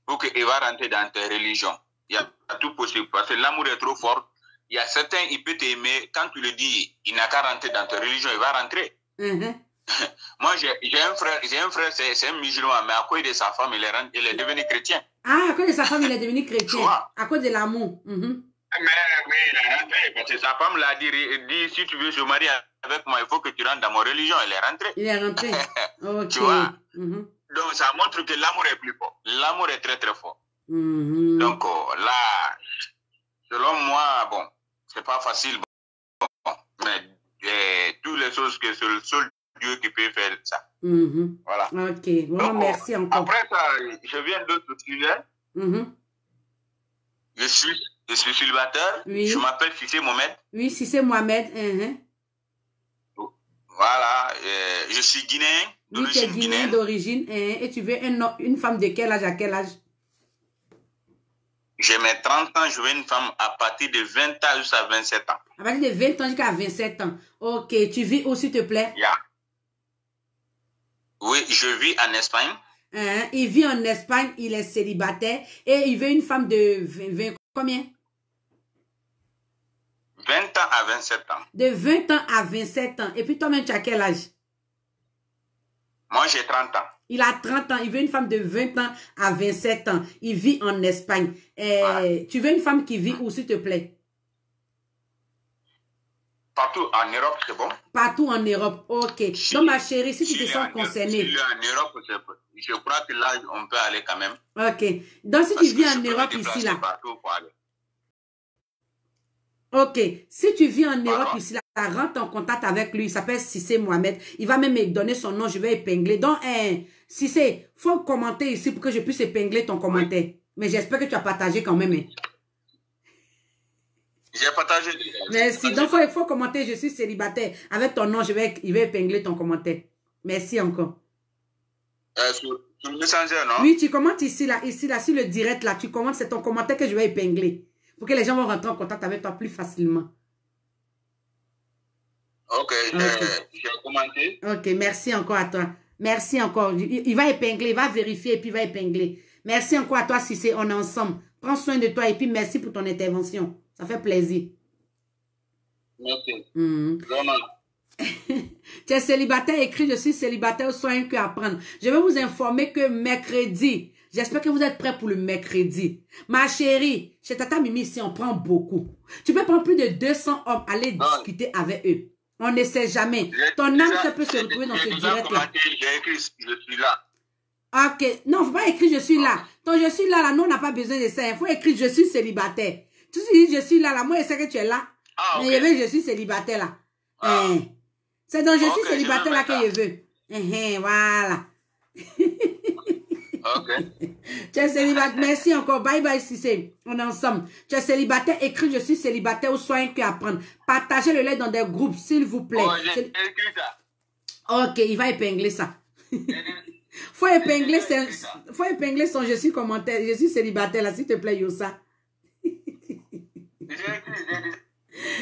Pour qu'il va rentrer dans ta religion. Il y a tout possible. Parce que l'amour est trop fort. Il y a certains, il peut t'aimer. Quand tu le dis, il n'a qu'à rentrer dans ta religion, il va rentrer. Moi, j'ai un frère, c'est un musulman, mais à cause de sa femme, il est devenu chrétien. Ah, à cause de sa femme, il est devenu chrétien. À cause de l'amour. Mais il est rentré, parce que sa femme l'a dit, si tu veux se marier avec moi, il faut que tu rentres dans ma religion. Il est rentré. Il est rentré. Ok. Tu vois? Donc, ça montre que l'amour est plus fort. L'amour est très, très fort. Donc, là, selon moi, bon, c'est pas facile. Bon, mais toutes les choses que seul Dieu qui peut faire ça. Voilà. Ok, bon, donc, merci encore. Après ça, je viens d'autres sujets. Je suis célibataire. Oui. Je m'appelle Cissé Mohamed. Oui, Cissé Mohamed. Voilà, je suis guinéen. Oui, tu es guinéen d'origine. Et tu veux une femme de quel âge à quel âge? J'ai mes 30 ans, je veux une femme à partir de 20 ans jusqu'à 27 ans. À partir de 20 ans jusqu'à 27 ans. Ok, tu vis où, s'il te plaît? Oui, je vis en Espagne. Il vit en Espagne, il est célibataire et il veut une femme de 20 combien? 20 ans à 27 ans. De 20 ans à 27 ans. Et puis toi-même, tu as quel âge? Moi, j'ai 30 ans. Il a 30 ans. Il veut une femme de 20 ans à 27 ans. Il vit en Espagne. Tu veux une femme qui vit où, s'il te plaît? Partout en Europe, c'est bon? Partout en Europe, ok. Donc, ma chérie, si tu te sens concernée. Si en Europe, je crois que là, on peut aller quand même. Ok. Donc, si tu vis en Europe ici, là. Ok. Si tu vis en Europe ici, là, rentre en contact avec lui. Il s'appelle Cissé Mohamed. Il va même me donner son nom. Je vais épingler. Donc, Cissé, il faut commenter ici pour que je puisse épingler ton commentaire. Oui. Mais j'espère que tu as partagé quand même. J'ai partagé. Merci. Donc, il faut commenter. Je suis célibataire. Avec ton nom, il va épingler ton commentaire. Merci encore. Sur le Messenger, non? Oui, tu commentes ici, là, sur le direct, là. Tu commentes, c'est ton commentaire que je vais épingler. Pour que les gens vont rentrer en contact avec toi plus facilement. Ok, j'ai commenté. Ok, merci encore à toi. Merci encore. Il va épingler, il va vérifier et puis il va épingler. Merci encore à toi, Cissé. On est ensemble. Prends soin de toi et puis merci pour ton intervention. Ça fait plaisir. Merci. Tu es célibataire, écrit, je suis célibataire, soyez que apprendre. Je vais vous informer que mercredi, j'espère que vous êtes prêts pour le mercredi. Ma chérie, chez Tata Mimi, ici, on prend beaucoup. Tu peux prendre plus de 200 hommes, aller discuter avec eux. On ne sait jamais. Ton âme, ça peut se retrouver dans ce direct-là. J'ai écrit, je suis là. Ok. Non, il ne faut pas écrire, je suis là. Ton je suis là, nous, on n'a pas besoin de ça. Il faut écrire, je suis célibataire. Tu dis, je suis là, moi, je sais que tu es là. Mais je suis célibataire, là. C'est donc, je suis célibataire, là, que je veux. Voilà. Tu es célibataire. Merci encore. Bye bye, Cissé. On est ensemble. Tu es célibataire. Écris, je suis célibataire ou soyez que apprendre. Partagez le lait dans des groupes, s'il vous plaît. J'ai écrit ça. Ok, il va épingler ça. Faut épingler son je suis commentaire. Je suis célibataire, là, s'il te plaît, Yossa.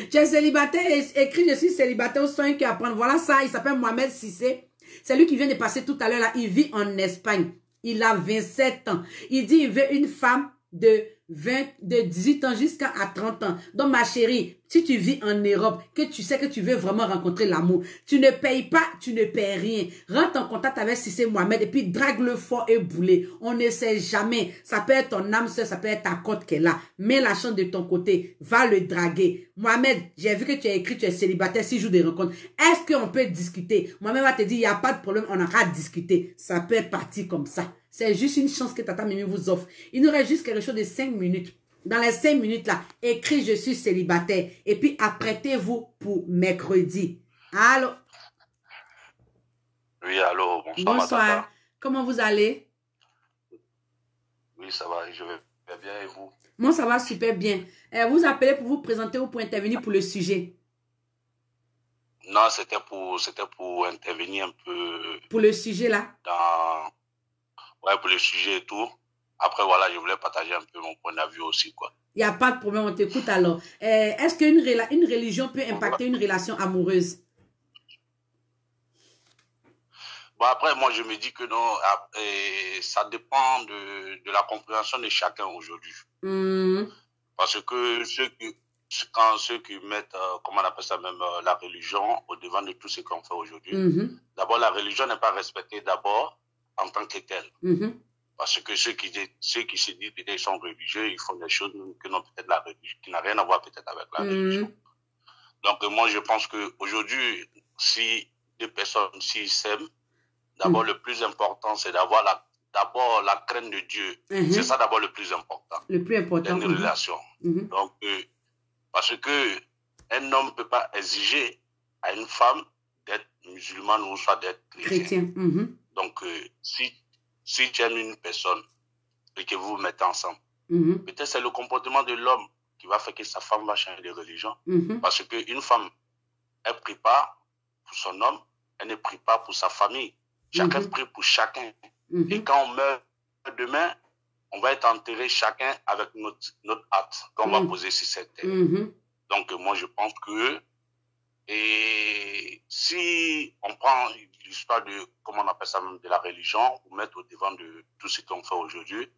Tu es célibataire, écrit je suis célibataire ou soyez que apprendre. Voilà ça, il s'appelle Mohamed Cissé. C'est lui qui vient de passer tout à l'heure là. Il vit en Espagne. Il a 27 ans. Il dit il veut une femme de 18 ans jusqu'à 30 ans. Donc ma chérie, si tu vis en Europe, que tu sais que tu veux vraiment rencontrer l'amour, tu ne payes pas, tu ne payes rien. Rentre en contact avec Cissé Mohamed et puis drague-le fort et bouler. On ne sait jamais. Ça peut être ton âme sœur, ça peut être ta cote qu'elle a. Mets la chance de ton côté. Va le draguer. Mohamed, j'ai vu que tu as écrit, tu es célibataire 6 jours de rencontre. Est-ce qu'on peut discuter? Mohamed va te dire, il n'y a pas de problème, on aura discuté. Ça peut être parti comme ça. C'est juste une chance que Tata Mimi vous offre. Il nous reste juste quelque chose de 5 minutes. Dans les 5 minutes là, écris je suis célibataire. Et puis apprêtez-vous pour mercredi. Allô? Oui, allô, bonsoir. Bonsoir. Tata. Comment vous allez? Oui, ça va, je vais bien et vous? Moi, ça va super bien. Vous appelez pour vous présenter ou pour intervenir pour le sujet? Non, c'était pour intervenir un peu. Pour le sujet là? Ouais, pour le sujet et tout. Après, voilà, je voulais partager un peu mon point de vue aussi, quoi. Il n'y a pas de problème, on t'écoute alors. Est-ce qu'une religion peut impacter une relation amoureuse? Bon, après, moi, je me dis que non, ça dépend de la compréhension de chacun aujourd'hui. Parce que ceux qui mettent, comment on appelle ça même, la religion au devant de tout ce qu'on fait aujourd'hui, d'abord, la religion n'est pas respectée d'abord en tant que telle. Parce que ceux qui se disent qu'ils sont religieux, ils font des choses qui n'ont peut-être la religion, qui n'ont rien à voir peut-être avec la religion. Donc moi je pense qu'aujourd'hui, si deux personnes s'aiment, d'abord le plus important c'est d'avoir d'abord la crainte de Dieu. C'est ça d'abord le plus important. Le plus important. Dans une relation. Donc parce que un homme ne peut pas exiger à une femme d'être musulmane ou soit d'être chrétien. Donc, si tu aimes une personne et que vous vous mettez ensemble, peut-être c'est le comportement de l'homme qui va faire que sa femme va changer de religion. Parce qu'une femme, elle ne prie pas pour son homme, elle ne prie pas pour sa famille. Chacun prie pour chacun. Et quand on meurt demain, on va être enterré chacun avec notre hâte qu'on va poser sur cette terre. Donc, moi, je pense que si on prend l'histoire de, comment on appelle ça même, de la religion, pour mettre au devant de tout ce qu'on fait aujourd'hui,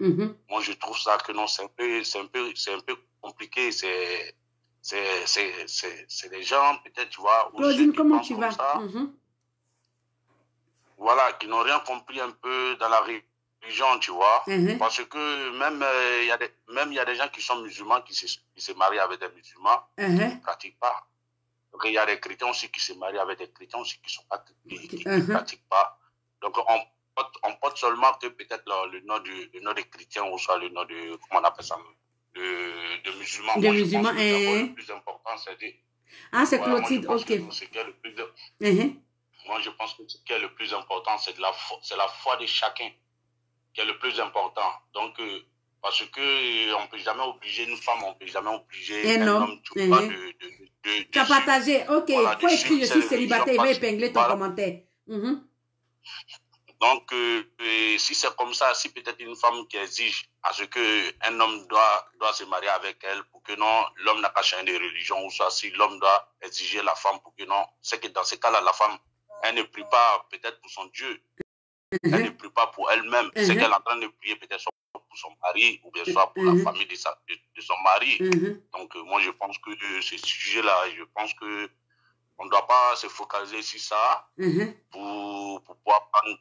moi, je trouve ça que non, c'est un peu compliqué. C'est des gens, peut-être, tu vois, Claudine, comment tu vas? Voilà, qui n'ont rien compris un peu dans la religion, tu vois. Parce que même il y a des gens qui sont musulmans, qui se marient avec des musulmans, qui ne pratiquent pas. Donc, il y a des chrétiens aussi qui se marient avec des chrétiens aussi qui ne pratiquent pas. Donc, on porte seulement que peut-être le nom de chrétien ou soit le nom de, comment on appelle ça, de musulman. De musulman, le plus important, c'est de... Ah, c'est Clotilde, ok. Moi, je pense que ce qui est le plus important, c'est la foi de chacun qui est le plus important. Donc, parce que on ne peut jamais obliger une femme, on ne peut jamais obliger un homme. Tu as partagé, ok. Il faut écrire, je suis célibataire, il va épingler ton commentaire. Donc, si c'est comme ça, si peut-être une femme qui exige à ce qu'un homme doit se marier avec elle pour que non, l'homme n'a pas changé de religion, ou soit si l'homme doit exiger la femme pour que non, c'est que dans ce cas-là, la femme, elle ne prie pas peut-être pour son Dieu. Elle ne prie pas pour elle-même. C'est qu'elle est en train de prier peut-être pour son mari ou bien soit pour la famille de son mari. Donc, moi, je pense que ce sujet-là, je pense que on ne doit pas se focaliser sur ça pour pouvoir prendre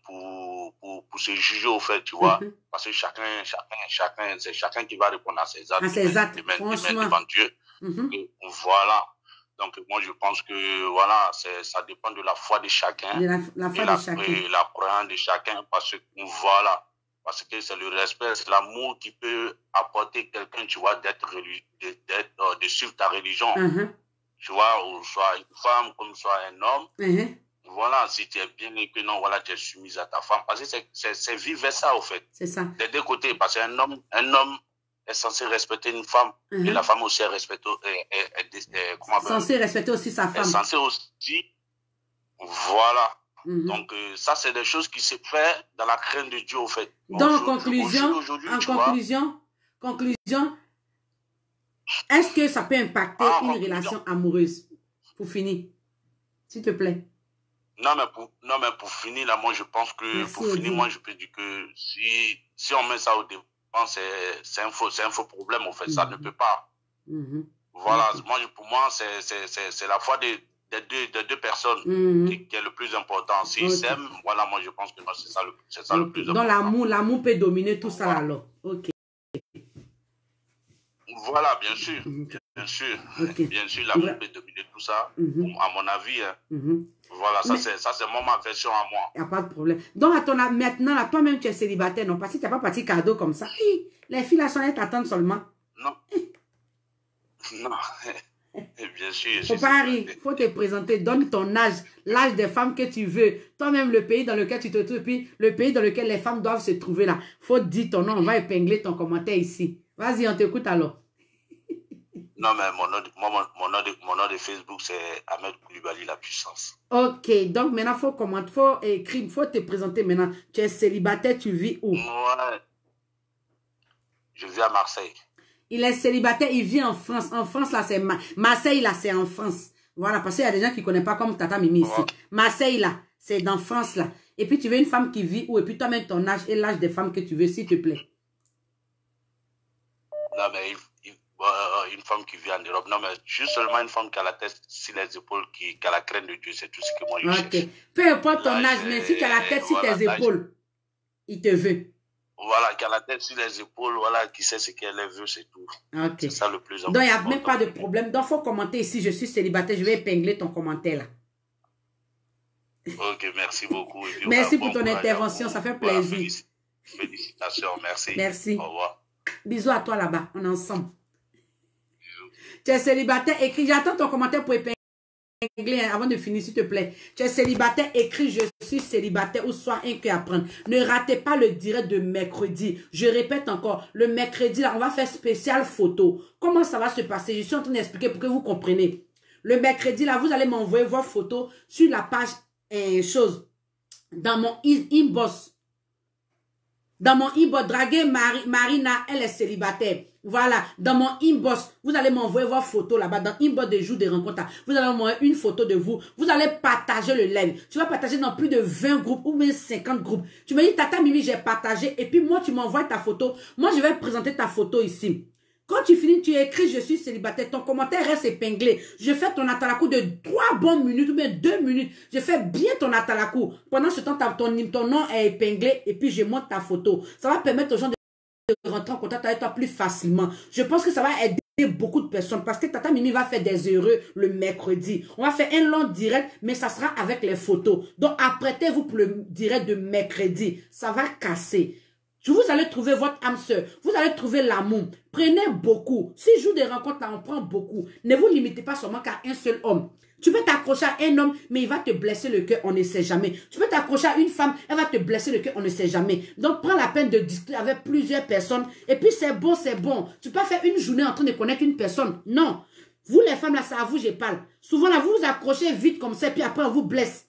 pour se juger au fait, tu vois. Parce que c'est chacun qui va répondre à ses actes. Devant Dieu. Voilà. Donc, moi, je pense que, voilà, ça dépend de la foi de chacun. La foi de chacun. Et la croyance de chacun, parce que, voilà, parce que c'est le respect, c'est l'amour qui peut apporter quelqu'un, tu vois, de suivre ta religion. Tu vois, ou soit une femme, comme soit un homme. Voilà, si tu es bien et que non, voilà, tu es soumise à ta femme. Parce que c'est vivre ça, au fait. C'est ça. Des deux côtés, parce qu'un homme est censé respecter une femme et la femme aussi est respectée, censé respecter aussi sa femme. Est censé aussi, voilà. Donc ça c'est des choses qui se fait dans la crainte de Dieu au fait. Donc en conclusion, est-ce que ça peut impacter une relation amoureuse? Pour finir, s'il te plaît. Non mais pour finir là, moi je pense que moi je peux dire que si on met ça au début, c'est un faux problème, en fait. Ça ne peut pas. Voilà, pour moi, c'est la foi des deux personnes qui est le plus important. S'ils s'aiment, voilà, moi, je pense que c'est ça le plus important. Donc, l'amour peut dominer tout ça, alors. Ok. Voilà, bien sûr. Bien sûr, l'amour peut dominer tout ça, à mon avis. Voilà, ça c'est ma version à moi. Il n'y a pas de problème. Donc, maintenant, là, toi-même, tu es célibataire, non? Parce que tu n'as pas parti cadeau comme ça. Les filles, là, sont là, t'attendent seulement. Non. Non. Bien sûr. Faut pas rire. Faut te présenter. Donne ton âge. L'âge des femmes que tu veux. Toi-même, le pays dans lequel tu te trouves. Puis, le pays dans lequel les femmes doivent se trouver, là. Faut te dire ton nom. On va épingler ton commentaire ici. Vas-y, on t'écoute alors. Non, mais mon nom de Facebook, c'est Ahmed Koulibaly, la puissance. Ok, donc maintenant, faut écrire, faut te présenter maintenant. Tu es célibataire, tu vis où? Ouais. Je vis à Marseille. Il est célibataire, il vit en France. En France, là, c'est Marseille, là, c'est en France. Voilà, parce qu'il y a des gens qui ne connaissent pas comme Tata Mimi ici. Marseille, là, c'est dans France, là. Et puis, tu veux une femme qui vit où? Et puis, toi-même, ton âge et l'âge des femmes que tu veux, s'il te plaît. Non, mais une femme qui vit en Europe. Non, mais juste seulement une femme qui a la tête sur les épaules, qui a la crainte de Dieu. C'est tout ce que moi je cherche. Peu importe ton âge, mais si tu as la tête sur tes épaules, il te veut. Voilà, qui a la tête sur les épaules, voilà, qui sait ce qu'elle veut, c'est tout. C'est ça le plus important. Donc, il n'y a même pas de problème. Donc, il faut commenter ici. Je suis célibataire. Je vais épingler ton commentaire là. Ok, merci beaucoup. Puis, merci pour ton intervention. Ça fait plaisir. Félicitations, merci. Merci. Au revoir. Bisous à toi là-bas. On est ensemble. Tu es célibataire, écris, j'attends ton commentaire pour épingler. hein, avant de finir, s'il te plaît. Tu es célibataire, écris je suis célibataire ou soit un cœur à prendre. Ne ratez pas le direct de mercredi. Je répète encore, le mercredi, là, on va faire spécial photo. Comment ça va se passer? Je suis en train d'expliquer pour que vous compreniez. Le mercredi, là, vous allez m'envoyer vos photos sur la page dans mon inbox. Dans mon inbox, draguer Marina, elle est célibataire. Voilà, dans mon inbox, vous allez m'envoyer vos photos là-bas, dans inbox des jours de rencontre. Vous allez m'envoyer une photo de vous. Vous allez partager le live. Tu vas partager dans plus de 20 groupes ou même 50 groupes. Tu me dis, Tata Mimi, j'ai partagé. Et puis moi, tu m'envoies ta photo. Moi, je vais présenter ta photo ici. Quand tu finis, tu écris « Je suis célibataire ». Ton commentaire reste épinglé. Je fais ton atalakou de 3 bonnes minutes ou bien 2 minutes. Je fais bien ton atalakou. Pendant ce temps, ton nom est épinglé et puis je monte ta photo. Ça va permettre aux gens de rentrer en contact avec toi plus facilement. Je pense que ça va aider beaucoup de personnes parce que Tata Mimi va faire des heureux le mercredi. On va faire un long direct, mais ça sera avec les photos. Donc, apprêtez-vous pour le direct de mercredi. Ça va casser. Vous allez trouver votre âme sœur. Vous allez trouver l'amour. Prenez beaucoup. Si je joue des rencontres, là, on prend beaucoup. Ne vous limitez pas seulement qu'à un seul homme. Tu peux t'accrocher à un homme, mais il va te blesser le cœur, on ne sait jamais. Tu peux t'accrocher à une femme, elle va te blesser le cœur, on ne sait jamais. Donc, prends la peine de discuter avec plusieurs personnes. Et puis, c'est bon, c'est bon. Tu peux pas faire une journée en train de connaître une personne. Non. Vous, les femmes, là, c'est à vous, je parle. Souvent, là, vous vous accrochez vite comme ça, puis après, on vous blesse.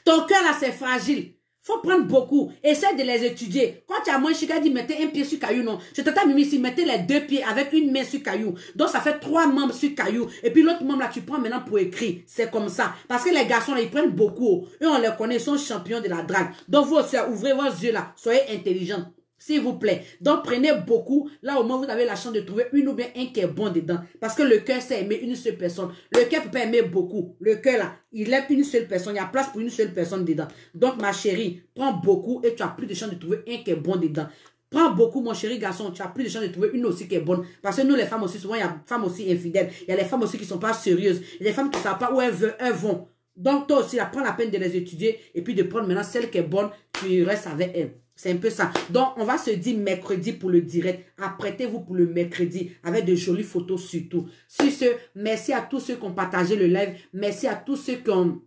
Ton cœur, là, c'est fragile. Faut prendre beaucoup. Essaie de les étudier. Quand tu as moins chica, dit mettez un pied sur caillou, non. Je t'entends Mimi ici, mettez les 2 pieds avec une main sur caillou. Donc ça fait 3 membres sur caillou. Et puis l'autre membre là, tu prends maintenant pour écrire. C'est comme ça. Parce que les garçons là, ils prennent beaucoup. Eux, on les connaît, ils sont champions de la drague. Donc vous aussi, ouvrez vos yeux là. Soyez intelligents. S'il vous plaît. Donc, prenez beaucoup. Là, au moins, vous avez la chance de trouver une ou bien un qui est bon dedans. Parce que le cœur, c'est aimer une seule personne. Le cœur peut pas aimer beaucoup. Le cœur, là, il aime une seule personne. Il y a place pour une seule personne dedans. Donc, ma chérie, prends beaucoup et tu as plus de chances de trouver un qui est bon dedans. Prends beaucoup, mon chéri garçon. Tu as plus de chances de trouver une aussi qui est bonne. Parce que nous, les femmes aussi, souvent, il y a des femmes aussi infidèles. Il y a des femmes aussi qui ne sont pas sérieuses. Il y a des femmes qui ne savent pas où elles vont. Donc, toi aussi, prends la peine de les étudier et puis de prendre maintenant celle qui est bonne. Tu restes avec elle. C'est un peu ça. Donc, on va se dire mercredi pour le direct. Apprêtez-vous pour le mercredi avec de jolies photos surtout. Sur ce, merci à tous ceux qui ont partagé le live. Merci à tous ceux qui ont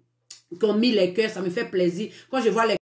mis les cœurs. Ça me fait plaisir. Quand je vois les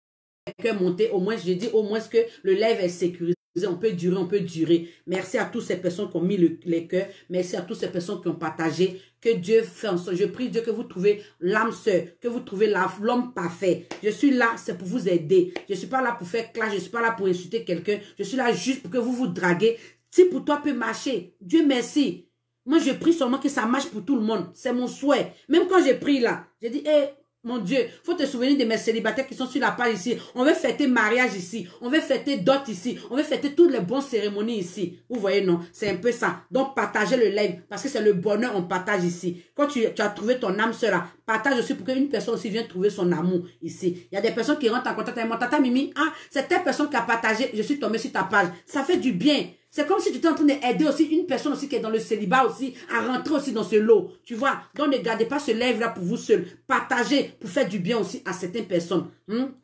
cœurs monter, au moins, je dis au moins que le live est sécurisé. On peut durer, on peut durer. Merci à toutes ces personnes qui ont mis les cœurs. Merci à toutes ces personnes qui ont partagé. Que Dieu fait en sorte. Je prie Dieu que vous trouvez l'âme sœur, que vous trouvez l'homme parfait. Je suis là, c'est pour vous aider. Je ne suis pas là pour faire clash, je ne suis pas là pour insulter quelqu'un. Je suis là juste pour que vous vous draguez. Si pour toi peut marcher, Dieu merci. Moi, je prie seulement que ça marche pour tout le monde. C'est mon souhait. Même quand j'ai pris là, j'ai dit, hé, mon Dieu, faut te souvenir de mes célibataires qui sont sur la page ici. On veut fêter mariage ici. On veut fêter dot ici. On veut fêter toutes les bonnes cérémonies ici. Vous voyez, non? C'est un peu ça. Donc, partagez le live parce que c'est le bonheur, on partage ici. Quand tu as trouvé ton âme sœur là, partage aussi pour qu'une personne aussi vienne trouver son amour ici. Il y a des personnes qui rentrent en contact avec moi. Tata Mimi, ah, c'est telle personne qui a partagé, je suis tombée sur ta page. Ça fait du bien. C'est comme si tu étais en train d'aider aussi une personne aussi qui est dans le célibat aussi à rentrer aussi dans ce lot. Tu vois, donc ne gardez pas ce live-là pour vous seul. Partagez pour faire du bien aussi à certaines personnes.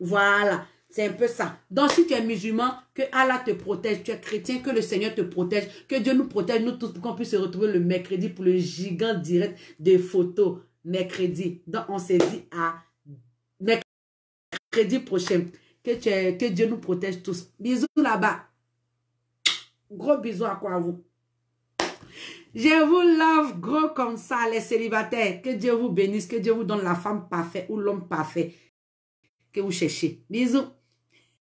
Voilà, c'est un peu ça. Donc si tu es musulman, que Allah te protège. Tu es chrétien, que le Seigneur te protège. Que Dieu nous protège, nous tous, pour qu'on puisse se retrouver le mercredi pour le gigant direct des photos. Mercredi. Donc on s'est dit à mercredi prochain. Que Dieu nous protège tous. Bisous là-bas. Gros bisous à quoi vous. Je vous love gros comme ça les célibataires. Que Dieu vous bénisse. Que Dieu vous donne la femme parfaite ou l'homme parfait que vous cherchez. Bisous.